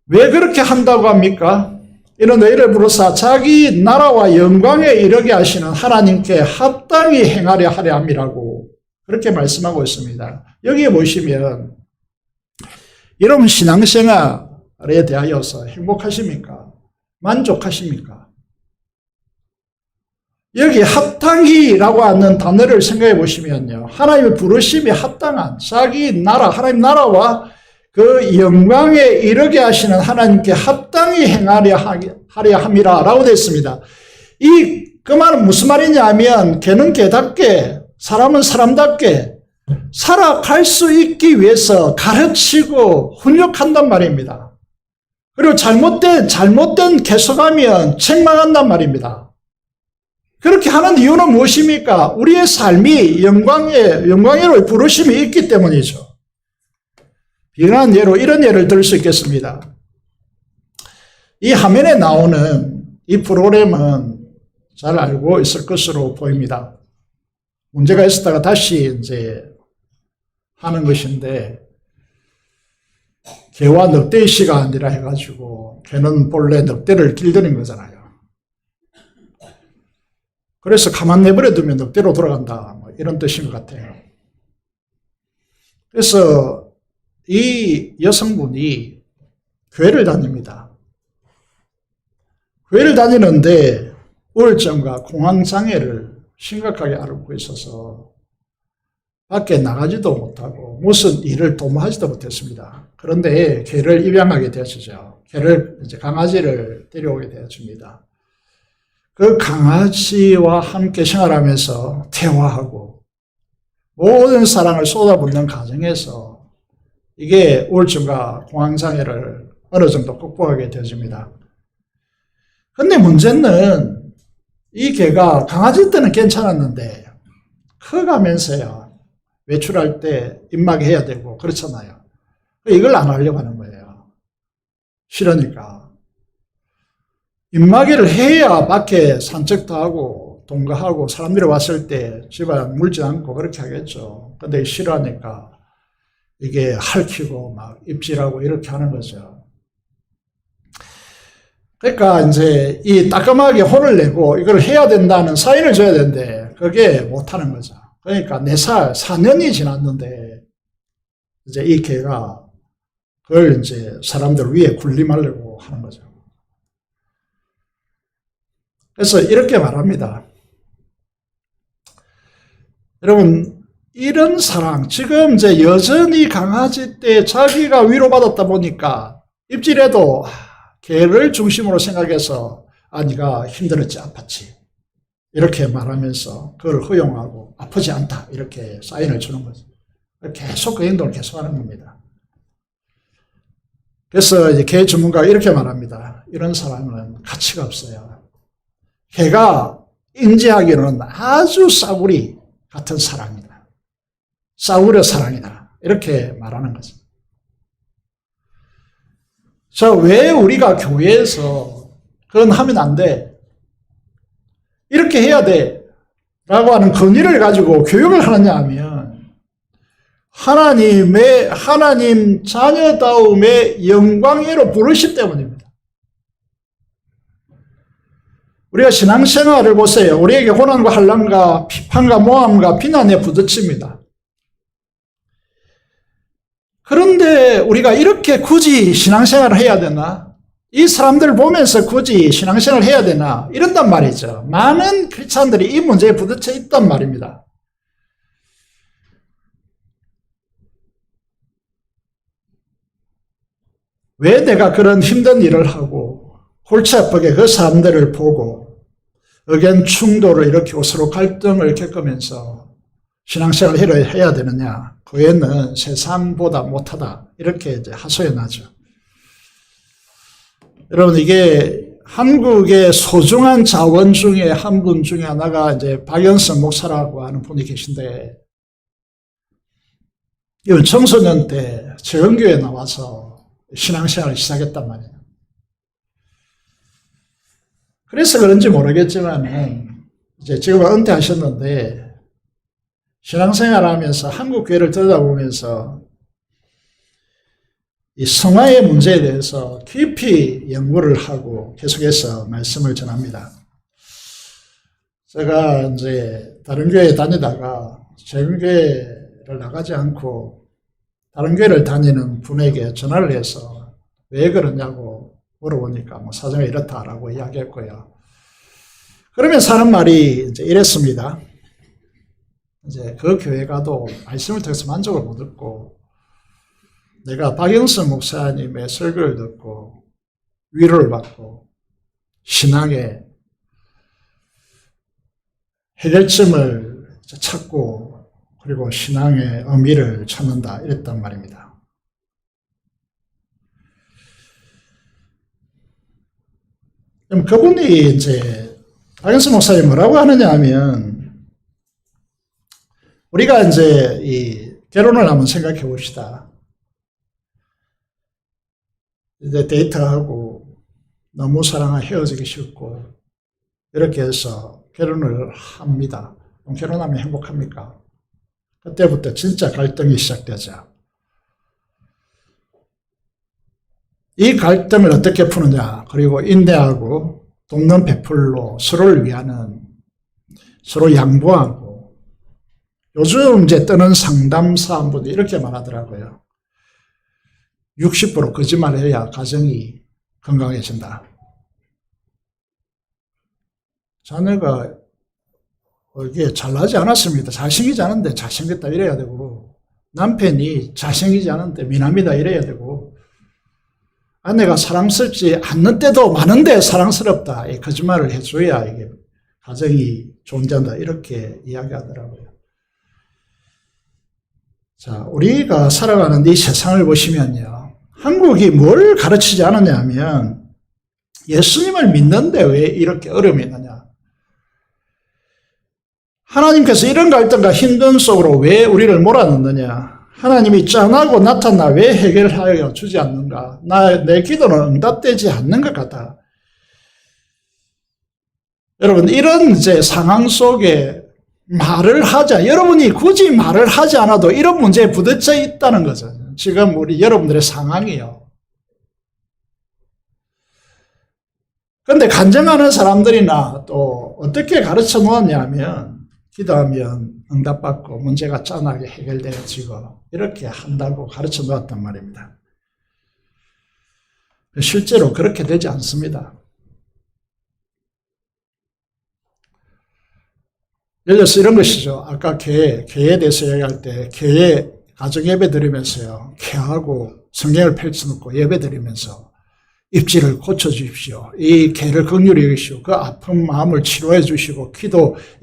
왜 그렇게 한다고 합니까? 이는 너희를 부르사 자기 나라와 영광에 이르게 하시는 하나님께 합당히 행하려 하려 함이라고 그렇게 말씀하고 있습니다. 여기에 보시면 여러분 신앙생활에 대하여서 행복하십니까? 만족하십니까? 여기 합당히라고 하는 단어를 생각해 보시면요. 하나님의 부르심이 합당한 자기 나라, 하나님 나라와 그 영광에 이르게 하시는 하나님께 합당히 행하려 함이라 라고 되어 있습니다. 그 말은 무슨 말이냐 하면 걔는 걔답게 사람은 사람답게 살아갈 수 있기 위해서 가르치고 훈육한단 말입니다. 그리고 잘못된 개속하면 책망한단 말입니다. 그렇게 하는 이유는 무엇입니까? 우리의 삶이 영광으로 부르심이 있기 때문이죠. 비근한 예로 이런 예를 들 수 있겠습니다. 이 화면에 나오는 이 프로그램은 잘 알고 있을 것으로 보입니다. 문제가 있었다가 다시 이제 하는 것인데, 개와 늑대의 시간이라 해가지고, 개는 본래 늑대를 길들인 거잖아요. 그래서 가만 내버려 두면 늑대로 돌아간다. 뭐 이런 뜻인 것 같아요. 그래서 이 여성분이 교회를 다닙니다. 교회를 다니는데 우울증과 공황장애를 심각하게 앓고 있어서 밖에 나가지도 못하고 무슨 일을 도모하지도 못했습니다. 그런데 개를 입양하게 되었죠. 개를 이제 강아지를 데려오게 되었습니다. 그 강아지와 함께 생활하면서 대화하고 모든 사랑을 쏟아붓는 과정에서 이게 우울증과 공황장애를 어느 정도 극복하게 되어집니다. 근데 문제는 이 개가 강아지 때는 괜찮았는데 커가면서요 외출할 때 입마개 해야 되고 그렇잖아요. 이걸 안 하려고 하는 거예요. 싫으니까. 입마개를 해야 밖에 산책도 하고 동거하고 사람들이 왔을 때 집에 물지 않고 그렇게 하겠죠. 근데 싫어하니까 이게 핥히고 막 입질하고 이렇게 하는 거죠. 그러니까 이제 이 따끔하게 혼을 내고 이걸 해야 된다는 사인을 줘야 되는데 그게 못하는 거죠. 그러니까 4년이 지났는데 이제 이 개가 그걸 이제 사람들 위에 군림하려고 하는 거죠. 그래서 이렇게 말합니다. 여러분, 이런 사랑, 지금 이제 여전히 강아지 때 자기가 위로받았다 보니까 입질해도 개를 중심으로 생각해서 네가 힘들었지, 아팠지. 이렇게 말하면서 그걸 허용하고 아프지 않다. 이렇게 사인을 주는 거죠. 계속 그 행동을 계속하는 겁니다. 그래서 이제 개 전문가가 이렇게 말합니다. 이런 사랑은 가치가 없어요. 개가 인지하기로는 아주 싸구리 같은 사랑이다. 싸구려 사랑이다. 이렇게 말하는 거죠. 자, 왜 우리가 교회에서 그건 하면 안 돼. 이렇게 해야 돼. 라고 하는 권위를 가지고 교육을 하느냐 하면 하나님 자녀다움의 영광으로 부르시 때문입니다. 우리가 신앙생활을 보세요. 우리에게 고난과 환난과 비판과 모함과 비난에 부딪힙니다. 그런데 우리가 이렇게 굳이 신앙생활을 해야 되나? 이 사람들을 보면서 굳이 신앙생활을 해야 되나? 이런단 말이죠. 많은 크리스찬들이 이 문제에 부딪혀 있단 말입니다. 왜 내가 그런 힘든 일을 하고 골치 아프게 그 사람들을 보고 의견 충돌을 일으키고 서로 갈등을 겪으면서 신앙생활을 해야 되느냐? 그 애는 세상보다 못하다. 이렇게 이제 하소연하죠. 여러분, 이게 한국의 소중한 자원 중에 한 분 중에 하나가 이제 박영선 목사라고 하는 분이 계신데, 이분 청소년 때 재헌교회에 나와서 신앙생활을 시작했단 말이에요. 그래서 그런지 모르겠지만, 이제 지금은 은퇴하셨는데, 신앙생활 하면서 한국 교회를 들여다보면서 이 성화의 문제에 대해서 깊이 연구를 하고 계속해서 말씀을 전합니다. 제가 이제 다른 교회에 다니다가 재헌교회를 나가지 않고 다른 교회를 다니는 분에게 전화를 해서 왜 그러냐고 물어보니까 뭐 사정이 이렇다라고 이야기했고요. 그러면 사는 말이 이제 이랬습니다. 이제 그 교회 가도 말씀을 통해서 만족을 못 얻고 내가 박영선 목사님의 설교를 듣고 위로를 받고 신앙의 해결점을 찾고 그리고 신앙의 의미를 찾는다 이랬단 말입니다. 그럼 그분이 이제 박영선 목사님이 뭐라고 하느냐 하면 우리가 이제 이 결혼을 한번 생각해 봅시다. 이제 데이트하고 너무 사랑하고 헤어지기 싫고 이렇게 해서 결혼을 합니다. 그럼 결혼하면 행복합니까? 그때부터 진짜 갈등이 시작되죠. 이 갈등을 어떻게 푸느냐, 그리고 인내하고 돕는 베풀로 서로를 위하는 서로 양보하고 요즘 이제 뜨는 상담사 한 분이 이렇게 말하더라고요. 60% 거짓말을 해야 가정이 건강해진다. 자네가 이게 잘나지 않았습니다. 잘생기지 않은데 잘생겼다 이래야 되고 남편이 잘생기지 않은데 미남이다 이래야 되고 아내가 사랑스럽지 않는 때도 많은데 사랑스럽다. 이 거짓말을 해줘야 이게 가정이 존재한다. 이렇게 이야기하더라고요. 자, 우리가 살아가는 이 세상을 보시면요. 한국이 뭘 가르치지 않았냐 하면 예수님을 믿는데 왜 이렇게 어려움이 있느냐. 하나님께서 이런 갈등과 힘든 속으로 왜 우리를 몰아넣느냐. 하나님이 짠하고 나타나 왜 해결하여 주지 않는가. 내 기도는 응답되지 않는 것 같다. 여러분, 이런 이제 상황 속에 말을 하자. 여러분이 굳이 말을 하지 않아도 이런 문제에 부딪혀 있다는 거죠. 지금 우리 여러분들의 상황이요. 그런데 간증하는 사람들이나 또 어떻게 가르쳐 놓았냐면 기도하면 응답받고 문제가 짠하게 해결되어지고 이렇게 한다고 가르쳐 놓았단 말입니다. 실제로 그렇게 되지 않습니다. 예를 들어서 이런 것이죠. 아까 개에 대해서 얘기할 때 개에 가정 예배 드리면서요. 개하고 성경을 펼쳐놓고 예배 드리면서 입질을 고쳐주십시오. 이 개를 긍휼히 여기시오. 그 아픈 마음을 치료해 주시고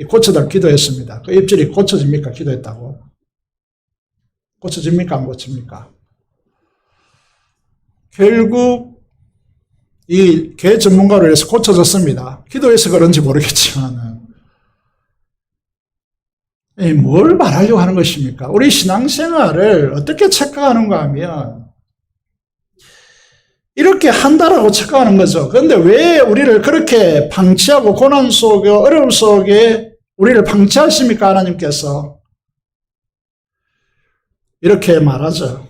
고쳐달 기도했습니다. 그 입질이 고쳐집니까? 기도했다고? 고쳐집니까? 안 고칩니까? 결국 이 개 전문가로 해서 고쳐졌습니다. 기도해서 그런지 모르겠지만은 뭘 말하려고 하는 것입니까? 우리 신앙생활을 어떻게 체크하는가 하면 이렇게 한다라고 착각하는 거죠. 그런데 왜 우리를 그렇게 방치하고 고난 속에 어려움 속에 우리를 방치하십니까? 하나님께서 이렇게 말하죠.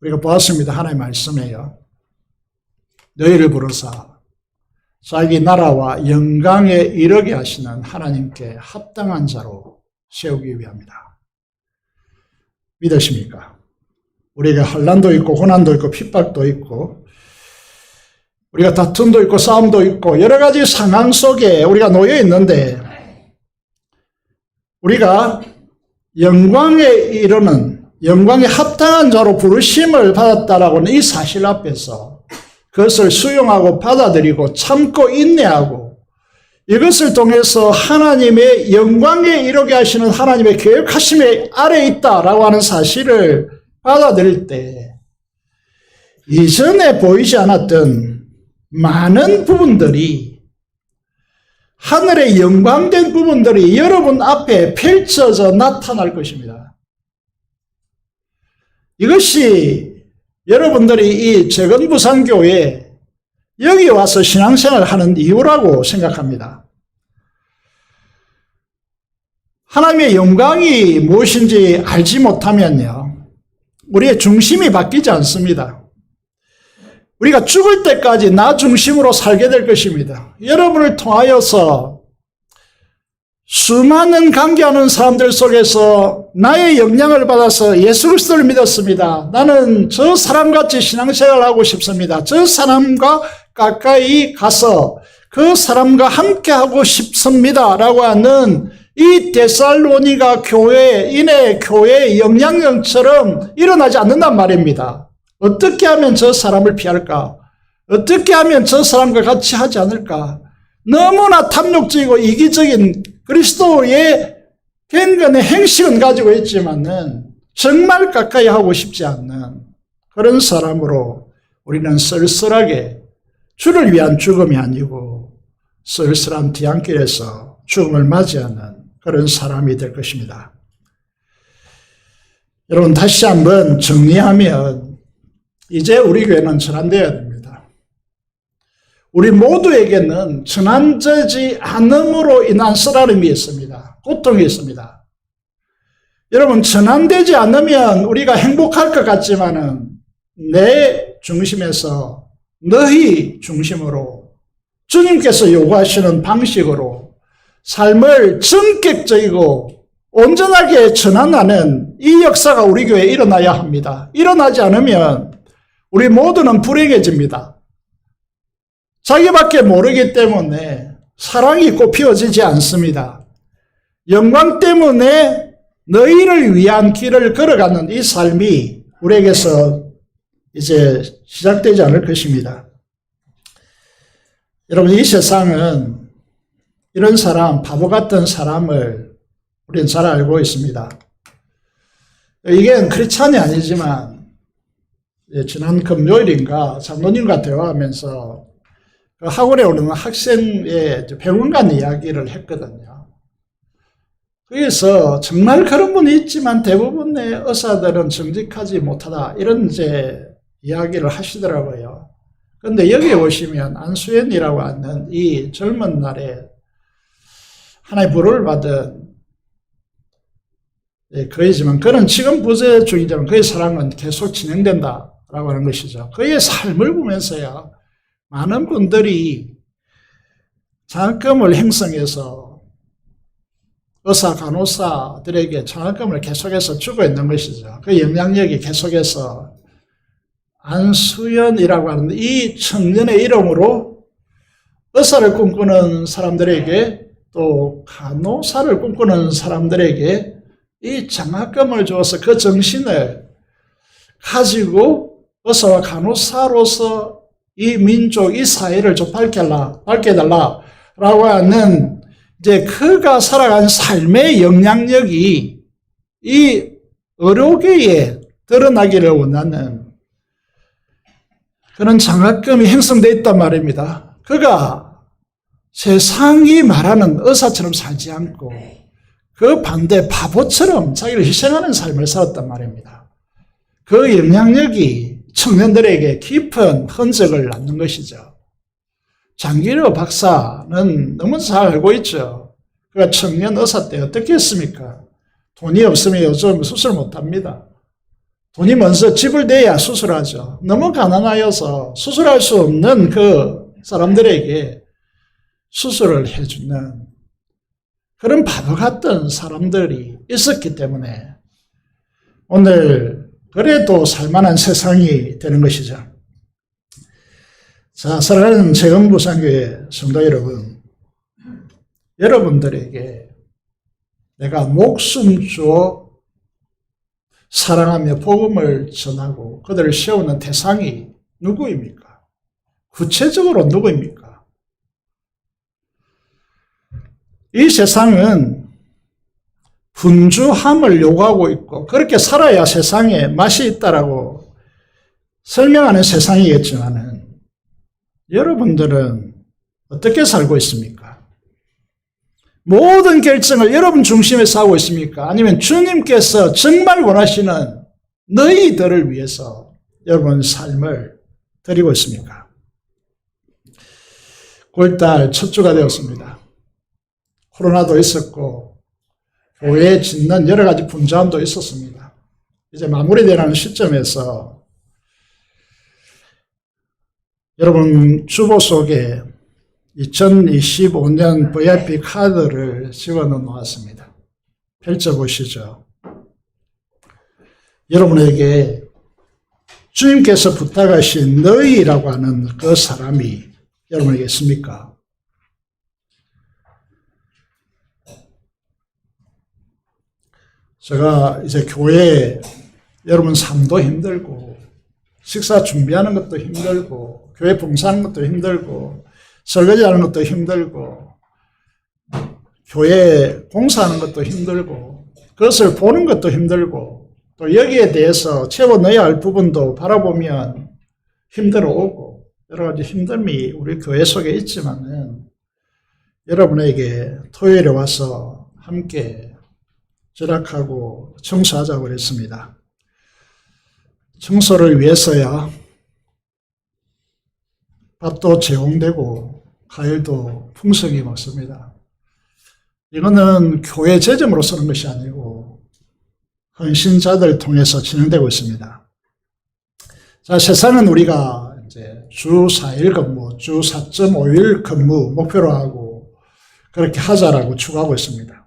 우리가 보았습니다. 하나님의 말씀이에요. 너희를 부르사 자기 나라와 영광에 이르게 하시는 하나님께 합당한 자로 세우기 위함이다. 믿으십니까? 우리가 환난도 있고 고난도 있고 핍박도 있고 우리가 다툼도 있고 싸움도 있고 여러 가지 상황 속에 우리가 놓여 있는데 우리가 영광에 이르는 영광에 합당한 자로 부르심을 받았다라고 하는 이 사실 앞에서 그것을 수용하고 받아들이고 참고 인내하고 이것을 통해서 하나님의 영광에 이르게 하시는 하나님의 계획하심의 아래에 있다라고 하는 사실을 받아들일 때 이전에 보이지 않았던 많은 부분들이, 하늘의 영광된 부분들이 여러분 앞에 펼쳐져 나타날 것입니다. 이것이 여러분들이 이 재건부산교회 여기 와서 신앙생활을 하는 이유라고 생각합니다. 하나님의 영광이 무엇인지 알지 못하면요, 우리의 중심이 바뀌지 않습니다. 우리가 죽을 때까지 나 중심으로 살게 될 것입니다. 여러분을 통하여서 수많은 관계하는 사람들 속에서 나의 영향을 받아서 예수 그리스도를 믿었습니다. 나는 저 사람같이 신앙생활을 하고 싶습니다. 저 사람과 가까이 가서 그 사람과 함께하고 싶습니다. 라고 하는 이 데살로니가 교회인의 교회의 영향력처럼 일어나지 않는단 말입니다. 어떻게 하면 저 사람을 피할까? 어떻게 하면 저 사람과 같이 하지 않을까? 너무나 탐욕적이고 이기적인 그리스도의 경건의 행식은 가지고 있지만은 정말 가까이 하고 싶지 않는 그런 사람으로 우리는 쓸쓸하게 주를 위한 죽음이 아니고 쓸쓸한 뒤안길에서 죽음을 맞이하는 그런 사람이 될 것입니다. 여러분, 다시 한번 정리하면 이제 우리 교회는 전환되어야 됩니다. 우리 모두에게는 전환되지 않음으로 인한 쓰라림이 있습니다. 고통이 있습니다. 여러분, 전환되지 않으면 우리가 행복할 것 같지만은 내 중심에서 너희 중심으로 주님께서 요구하시는 방식으로 삶을 전격적이고 온전하게 전환하는 이 역사가 우리 교회에 일어나야 합니다. 일어나지 않으면 우리 모두는 불행해집니다. 자기밖에 모르기 때문에 사랑이 꽃피워지지 않습니다. 영광 때문에 너희를 위한 길을 걸어가는 이 삶이 우리에게서 이제 시작되지 않을 것입니다. 여러분, 이 세상은 이런 사람, 바보 같은 사람을 우리는 잘 알고 있습니다. 이게 크리스찬이 아니지만 지난 금요일인가 장로님과 대화하면서 그 학원에 오는 학생의 병원간 이야기를 했거든요. 거기서 정말 그런 분이 있지만 대부분의 의사들은 정직하지 못하다, 이런 이제 이야기를 하시더라고요. 그런데 여기에 오시면 안수연이라고 하는 이 젊은 날에 하나의 부를 받은 그이지만 그는 지금 부재 중이지만 그의 사랑은 계속 진행된다라고 하는 것이죠. 그의 삶을 보면서요, 많은 분들이 장학금을 형성해서 의사, 간호사들에게 장학금을 계속해서 주고 있는 것이죠. 그 영향력이 계속해서 안수연이라고 하는 이 청년의 이름으로 의사를 꿈꾸는 사람들에게 또 간호사를 꿈꾸는 사람들에게 이 장학금을 주어서 그 정신을 가지고 의사와 간호사로서 이 민족, 이 사회를 좀 밝혀달라라고 하는 이제 그가 살아간 삶의 영향력이 이 의료계에 드러나기를 원하는 그런 장학금이 형성되어 있단 말입니다. 그가 세상이 말하는 의사처럼 살지 않고 그 반대 바보처럼 자기를 희생하는 삶을 살았단 말입니다. 그 영향력이 청년들에게 깊은 흔적을 남는 것이죠. 장기료 박사는 너무 잘 알고 있죠. 그가 청년 의사 때 어떻게 했습니까? 돈이 없으면 요즘 수술 못합니다. 돈이 먼저 지불돼야 수술하죠. 너무 가난하여서 수술할 수 없는 그 사람들에게 수술을 해주는 그런 바보 같던 사람들이 있었기 때문에 오늘 그래도 살만한 세상이 되는 것이죠. 자, 사랑하는 재건부산교회 성도 여러분, 여러분들에게 내가 목숨 주어 사랑하며 복음을 전하고 그들을 세우는 대상이 누구입니까? 구체적으로 누구입니까? 이 세상은 분주함을 요구하고 있고 그렇게 살아야 세상에 맛이 있다라고 설명하는 세상이겠지만은 여러분들은 어떻게 살고 있습니까? 모든 결정을 여러분 중심에서 하고 있습니까? 아니면 주님께서 정말 원하시는 너희들을 위해서 여러분 삶을 드리고 있습니까? 9월달 첫 주가 되었습니다. 코로나도 있었고 교회에 짓는 여러 가지 분주함도 있었습니다. 이제 마무리되는 시점에서 여러분 주보 속에 2025년 VIP 카드를 집어넣어 놓았습니다. 펼쳐보시죠. 여러분에게 주님께서 부탁하신 너희라고 하는 그 사람이 여러분에게 있습니까? 제가 이제 교회에 여러분 삶도 힘들고 식사 준비하는 것도 힘들고 교회 봉사하는 것도 힘들고 설거지하는 것도 힘들고 교회 공사하는 것도 힘들고 그것을 보는 것도 힘들고 또 여기에 대해서 채워 넣어야 할 부분도 바라보면 힘들어 오고 여러 가지 힘듦이 우리 교회 속에 있지만은 여러분에게 토요일에 와서 함께 절약하고 청소하자고 그랬습니다. 청소를 위해서야 밥도 제공되고 과일도 풍성히 먹습니다. 이거는 교회 재정으로 쓰는 것이 아니고 헌신자들 통해서 진행되고 있습니다. 자, 세상은 우리가 이제 주 4일 근무, 주 4.5일 근무 목표로 하고 그렇게 하자라고 추구하고 있습니다.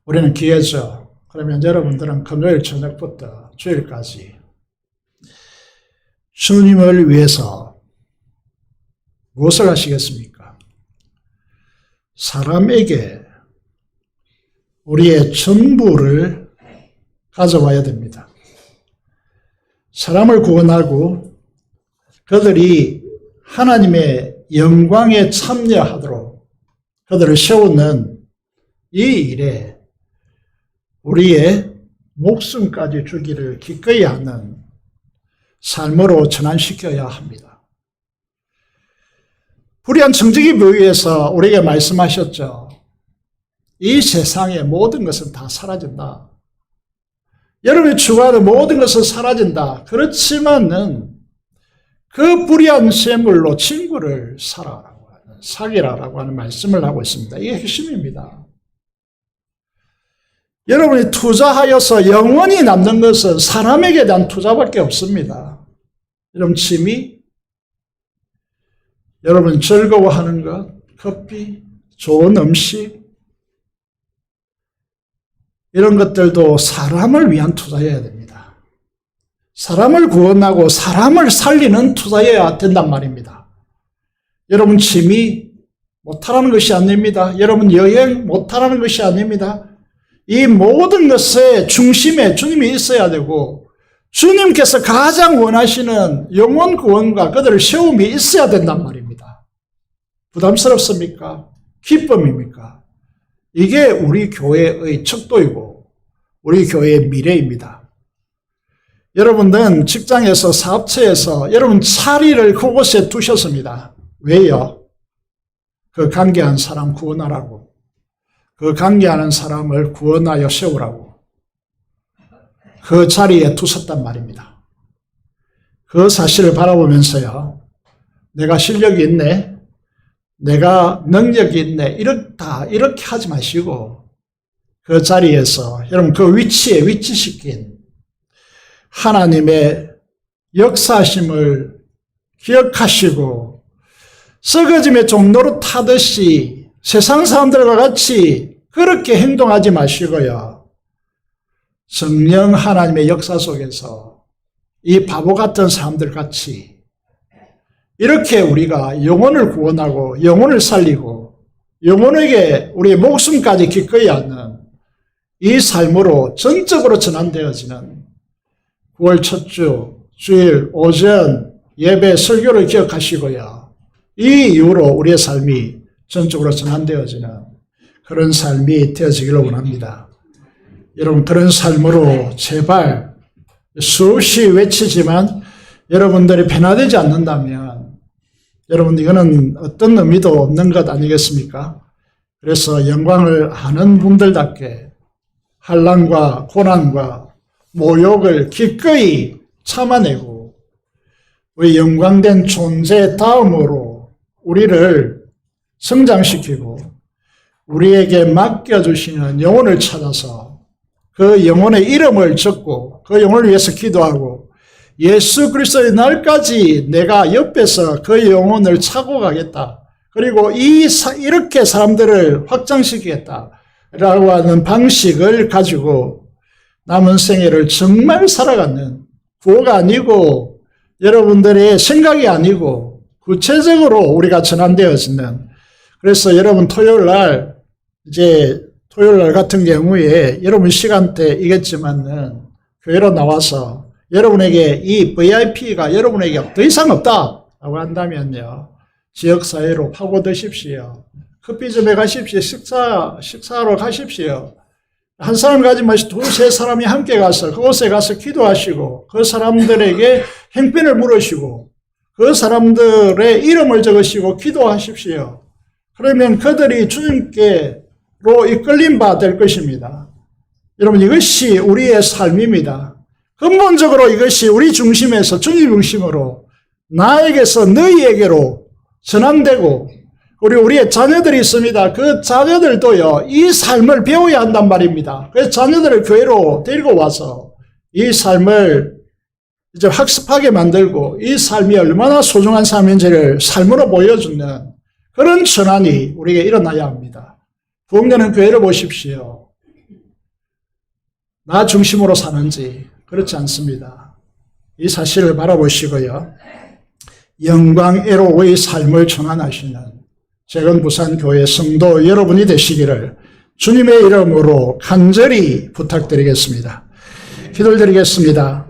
우리는 기회죠. 그러면 여러분들은 금요일 저녁부터 주일까지 주님을 위해서 무엇을 하시겠습니까? 사람에게 우리의 전부를 가져와야 됩니다. 사람을 구원하고 그들이 하나님의 영광에 참여하도록 그들을 세우는 이 일에 우리의 목숨까지 주기를 기꺼이 하는 삶으로 전환시켜야 합니다. 불의한 청지기 묘기에서 우리에게 말씀하셨죠. 이 세상의 모든 것은 다 사라진다. 여러분이 추구하는 모든 것은 사라진다. 그렇지만은 그 불의한 뇌물로 친구를 사라라고 하는, 사귀라라고 하는 말씀을 하고 있습니다. 이게 핵심입니다. 여러분이 투자하여서 영원히 남는 것은 사람에게 대한 투자밖에 없습니다. 여러분 취미, 여러분 즐거워하는 것, 커피, 좋은 음식, 이런 것들도 사람을 위한 투자여야 됩니다. 사람을 구원하고 사람을 살리는 투자여야 된단 말입니다. 여러분 취미 못하라는 것이 아닙니다. 여러분 여행 못하라는 것이 아닙니다. 이 모든 것의 중심에 주님이 있어야 되고 주님께서 가장 원하시는 영혼 구원과 그들을 세움이 있어야 된단 말입니다. 부담스럽습니까? 기쁨입니까? 이게 우리 교회의 척도이고 우리 교회의 미래입니다. 여러분들은 직장에서 사업체에서 여러분 자리를 그곳에 두셨습니다. 왜요? 그 관계한 사람 구원하라고. 그 관계하는 사람을 구원하여 세우라고. 그 자리에 두셨단 말입니다. 그 사실을 바라보면서요. 내가 실력이 있네. 내가 능력이 있네. 이렇게 하지 마시고 그 자리에서 여러분 그 위치에 위치시킨 하나님의 역사심을 기억하시고 썩어짐의 종로로 타듯이 세상 사람들과 같이 그렇게 행동하지 마시고요. 성령 하나님의 역사 속에서 이 바보 같은 사람들 같이 이렇게 우리가 영혼을 구원하고 영혼을 살리고 영혼에게 우리의 목숨까지 기꺼이 하는 이 삶으로 전적으로 전환되어지는 9월 첫 주 주일 오전 예배 설교를 기억하시고요. 이 이후로 우리의 삶이 전적으로 전환되어지는 그런 삶이 되어지기를 원합니다. 여러분, 그런 삶으로 제발 수없이 외치지만 여러분들이 변화되지 않는다면 여러분, 이거는 어떤 의미도 없는 것 아니겠습니까? 그래서 영광을 아는 분들답게 환난과 고난과 모욕을 기꺼이 참아내고 우리 영광된 존재 다음으로 우리를 성장시키고 우리에게 맡겨주시는 영혼을 찾아서 그 영혼의 이름을 적고 그 영혼을 위해서 기도하고 예수 그리스도의 날까지 내가 옆에서 그 영혼을 차고 가겠다. 그리고 이렇게 사람들을 확장시키겠다. 라고 하는 방식을 가지고 남은 생애를 정말 살아가는, 구호가 아니고 여러분들의 생각이 아니고 구체적으로 우리가 전환되어지는, 그래서 여러분 토요일 날 같은 경우에 여러분 시간대이겠지만은 교회로 나와서 여러분에게 이 VIP가 여러분에게 더 이상 없다라고 한다면요, 지역사회로 파고드십시오. 커피점에 가십시오. 식사하러 가십시오. 한 사람 가지 마시고 두세 사람이 함께 가서 그곳에 가서 기도하시고 그 사람들에게 행편을 물으시고 그 사람들의 이름을 적으시고 기도하십시오. 그러면 그들이 주님께로 이끌림 바 될 것입니다. 여러분, 이것이 우리의 삶입니다. 근본적으로 이것이 우리 중심에서 주님 중심으로 나에게서 너희에게로 전환되고 우리의 자녀들이 있습니다. 그 자녀들도요, 이 삶을 배워야 한단 말입니다. 그래서 자녀들을 교회로 데리고 와서 이 삶을 이제 학습하게 만들고 이 삶이 얼마나 소중한 삶인지를 삶으로 보여주는 그런 전환이 우리에게 일어나야 합니다. 부흥되는 교회를 보십시오. 나 중심으로 사는지 그렇지 않습니다. 이 사실을 바라보시고요, 영광애로의 삶을 전환하시는 재건 부산교회 성도 여러분이 되시기를 주님의 이름으로 간절히 부탁드리겠습니다. 기도를 드리겠습니다.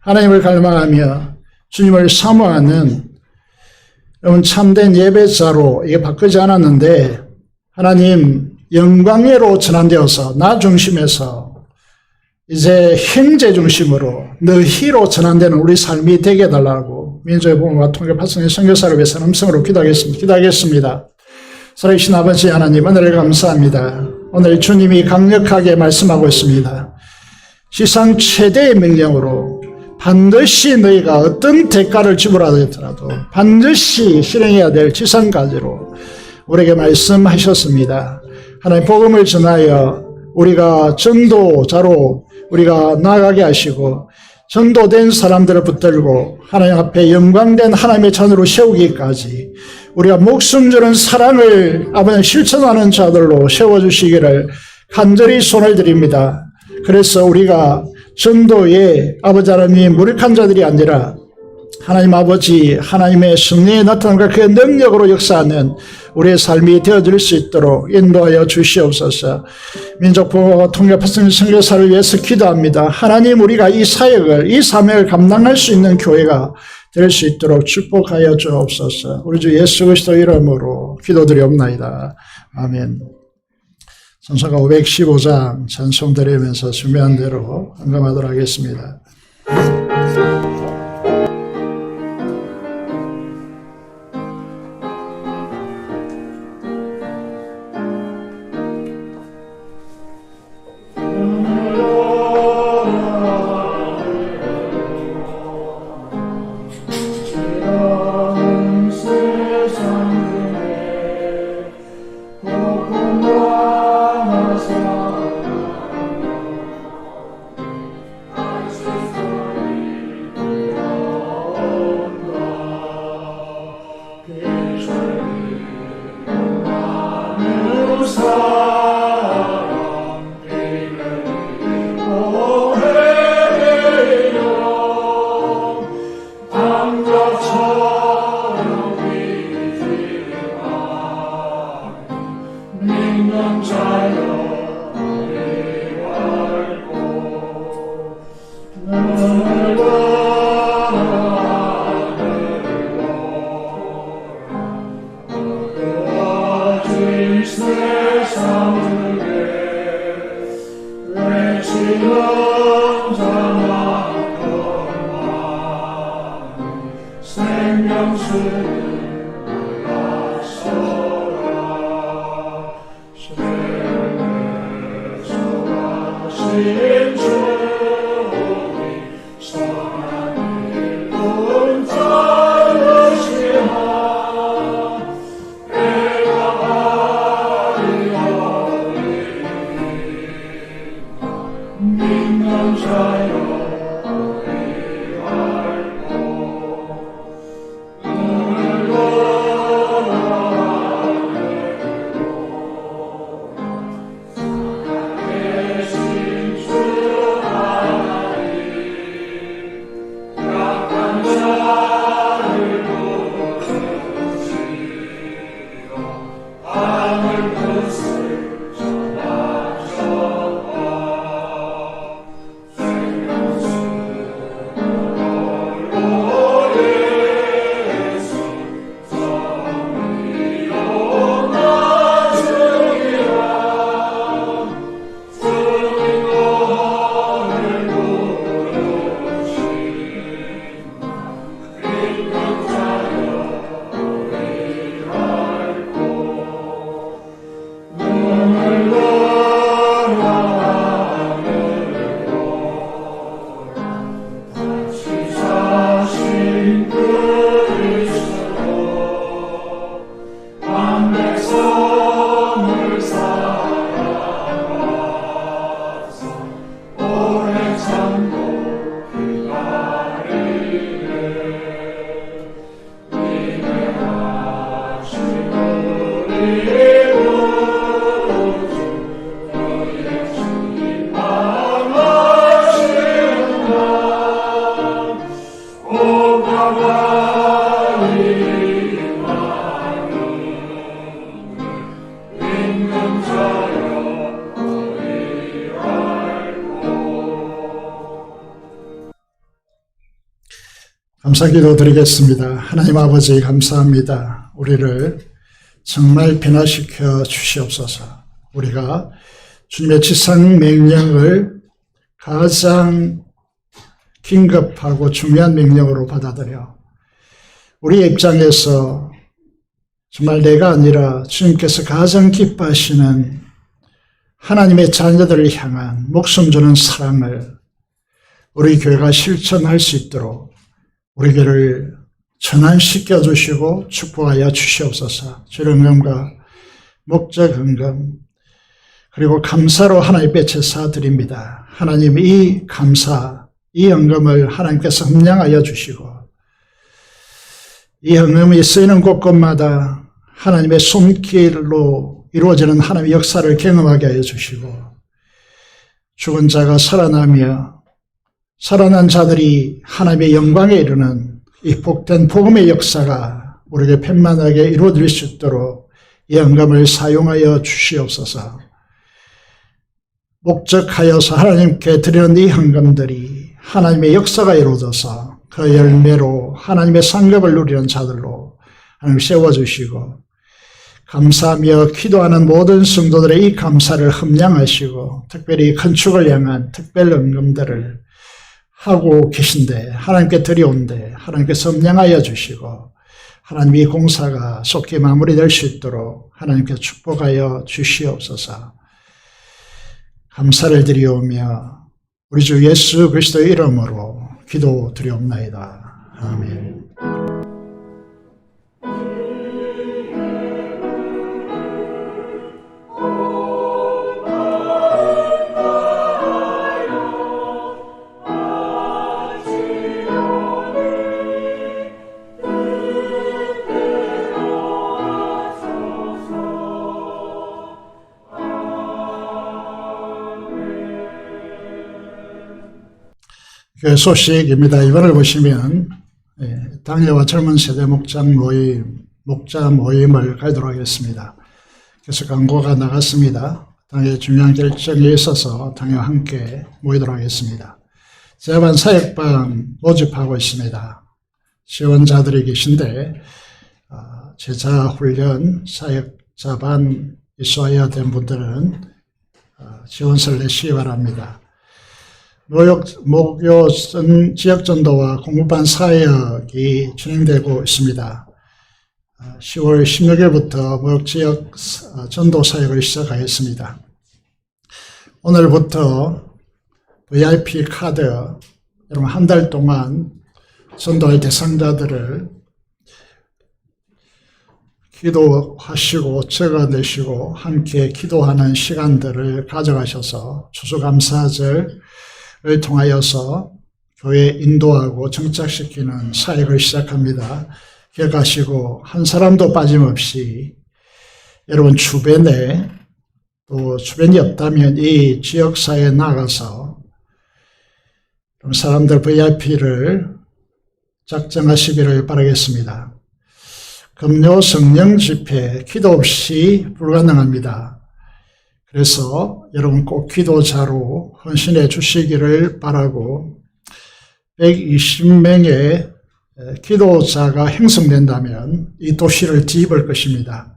하나님을 갈망하며 주님을 사모하는 여러분 참된 예배자로 이게 바꾸지 않았는데 하나님 영광애로 전환되어서 나 중심에서 이제 형제 중심으로 너희로 전환되는 우리 삶이 되게 해달라고 민족의 복음과 통일 파송의 선교사를 위해서 음성으로 기도하겠습니다. 살아계신 아버지 하나님, 은혜를 감사합니다. 오늘 주님이 강력하게 말씀하고 있습니다. 지상 최대의 명령으로 반드시 너희가 어떤 대가를 지불하더라도 반드시 실행해야 될 지상가지로 우리에게 말씀하셨습니다. 하나님, 복음을 전하여 우리가 전도자로 우리가 나아가게 하시고 전도된 사람들을 붙들고 하나님 앞에 영광된 하나님의 자녀로 세우기까지 우리가 목숨 주는 사랑을 아버지 실천하는 자들로 세워주시기를 간절히 손을 드립니다. 그래서 우리가 전도에 아버지 하나님 무력한 자들이 아니라 하나님 아버지 하나님의 승리에 나타남과 그의 능력으로 역사하는 우리의 삶이 되어질 수 있도록 인도하여 주시옵소서. 민족부와 통일파송 선교사를 위해서 기도합니다. 하나님, 우리가 이 사역을, 이 사명을 감당할 수 있는 교회가 될 수 있도록 축복하여 주옵소서. 우리 주 예수 그리스도 이름으로 기도드리옵나이다. 아멘. 선서가 515장 찬송 드리면서 준비한 대로 헌금하도록 하겠습니다. 감사기도 드리겠습니다. 하나님 아버지 감사합니다. 우리를 정말 변화시켜 주시옵소서. 우리가 주님의 지상 명령을 가장 긴급하고 중요한 명령으로 받아들여 우리의 입장에서 정말 내가 아니라 주님께서 가장 기뻐하시는 하나님의 자녀들을 향한 목숨 주는 사랑을 우리 교회가 실천할 수 있도록 우리 교회를 전환시켜 주시고 축복하여 주시옵소서. 주령감과 목적 헌금 그리고 감사로 하나님 앞에 제사 드립니다. 하나님 이 감사, 이 헌금을 하나님께서 흠량하여 주시고 이 헌금이 쓰이는 곳곳마다 하나님의 손길로 이루어지는 하나님의 역사를 경험하게 하여 주시고 죽은 자가 살아나며 살아난 자들이 하나님의 영광에 이르는 이 복된 복음의 역사가 우리에게 편만하게 이루어질 수 있도록 이 헌금을 사용하여 주시옵소서. 목적하여서 하나님께 드리는 이 헌금들이 하나님의 역사가 이루어져서 그 열매로 하나님의 상급을 누리는 자들로 하나님 세워주시고 감사하며 기도하는 모든 성도들의 이 감사를 흠량하시고 특별히 건축을 향한 특별 헌금들을 하고 계신데 하나님께 드려온데 하나님께서 흠량하여 주시고 하나님 이 공사가 속히 마무리될 수 있도록 하나님께 축복하여 주시옵소서. 감사를 드리오며 우리 주 예수 그리스도의 이름으로 기도드리옵나이다. 아멘. 그 소식입니다. 이번을 보시면 당회와 젊은 세대 목자 모임을 가지도록 하겠습니다. 그래서 광고가 나갔습니다. 당회 중요한 결정에 있어서 당회와 함께 모이도록 하겠습니다. 제반 사역반 모집하고 있습니다. 지원자들이 계신데 제자훈련 사역자반 이수하여 된 분들은 지원서를 내시기 바랍니다. 목요 지역전도와 공부반 사역이 진행되고 있습니다. 10월 16일부터 무역지역 전도 사역을 시작하겠습니다. 오늘부터 VIP 카드, 여러분 한 달 동안 전도할 대상자들을 기도하시고 적어내시고 함께 기도하는 시간들을 가져가셔서 추수감사절을 통하여서 교회 인도하고 정착시키는 사역을 시작합니다. 기억하시고 한 사람도 빠짐없이 여러분 주변에 또 주변이 없다면 이 지역사회에 나가서 사람들 VIP를 작정하시기를 바라겠습니다. 금요 성령 집회 기도 없이 불가능합니다. 그래서 여러분 꼭 기도자로 헌신해 주시기를 바라고 120명의 기도자가 형성된다면 이 도시를 뒤집을 것입니다.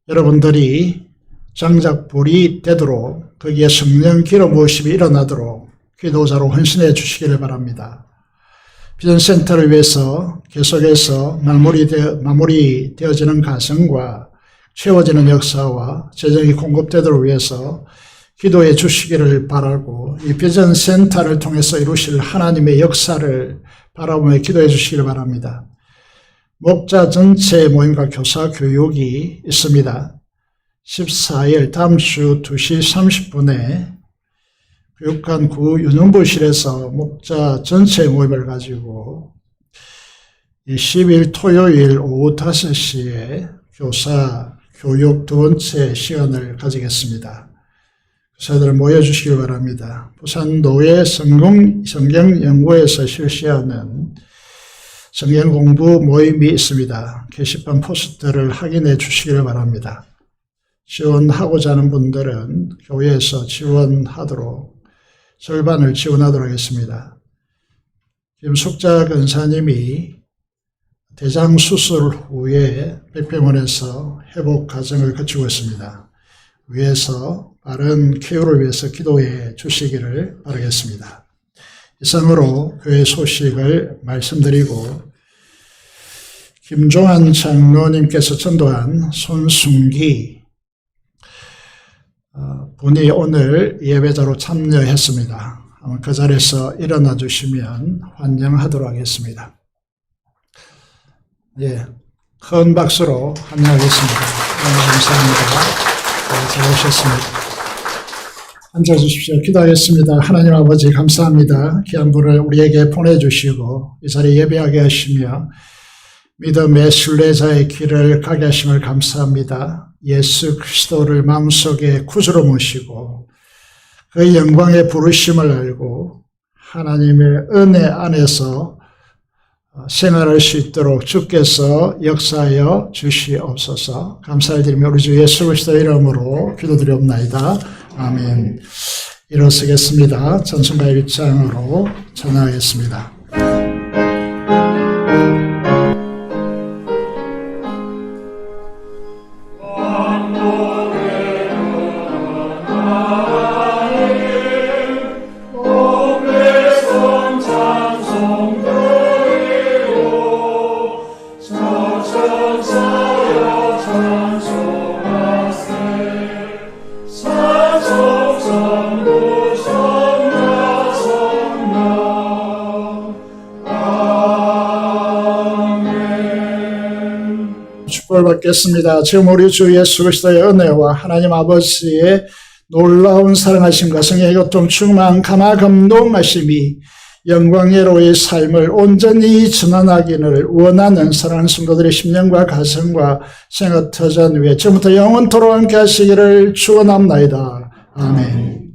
여러분들이 장작불이 되도록 거기에 성령 기름 부으심이 일어나도록 기도자로 헌신해 주시기를 바랍니다. 비전센터를 위해서 계속해서 마무리되어지는 가정과 채워지는 역사와 재정이 공급되도록 위해서 기도해 주시기를 바라고 이 비전센터를 통해서 이루실 하나님의 역사를 바라보며 기도해 주시기를 바랍니다. 목자 전체 모임과 교사 교육이 있습니다. 14일 다음 주 2시 30분에 교육관 구 유능부실에서 목자 전체 모임을 가지고 20일 토요일 오후 5시에 교사 교육 두 번째 시간을 가지겠습니다. 교사들 모여주시기 바랍니다. 부산노예 성경연구에서 실시하는 성경공부 모임이 있습니다. 게시판 포스터를 확인해 주시기를 바랍니다. 지원하고자 하는 분들은 교회에서 지원하도록 절반을 지원하도록 하겠습니다. 김숙자 근사님이 대장 수술 후에 백병원에서 회복 과정을 거치고 있습니다. 위에서 빠른 쾌유를 위해서 기도해 주시기를 바라겠습니다. 이상으로 교회 소식을 말씀드리고 김종환 장로님께서 전도한 손순기 분이 오늘 예배자로 참여했습니다. 그 자리에서 일어나 주시면 환영하도록 하겠습니다. 예, 큰 박수로 환영하겠습니다. 감사합니다. 잘 오셨습니다. 앉아주십시오. 기도하겠습니다. 하나님 아버지 감사합니다. 귀한 분을 우리에게 보내주시고 이 자리에 예배하게 하시며 믿음의 순례자의 길을 가게 하심을 감사합니다. 예수 그리스도를 마음속에 구주로 모시고 그 영광의 부르심을 알고 하나님의 은혜 안에서 생활할 수 있도록 주께서 역사하여 주시옵소서. 감사를 드리며 우리 주 예수 그리스도의 이름으로 기도드리옵나이다. 아멘. 일어서겠습니다. 찬송가 1장으로 찬양하겠습니다. 축복을 받겠습니다. 지금 우리 주 예수 그리스도의 은혜와 하나님 아버지의 놀라운 사랑하심과 성령의 교통 충만 감화 감동하심이 영광예로의 삶을 온전히 전환하기를 원하는 사랑하는 성도들의 심령과 가정과 생각 터전 위에 지금부터 영원토록 함께 하시기를 축원합나이다. 아멘. 아멘.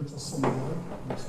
좋습니다. 감사합니다.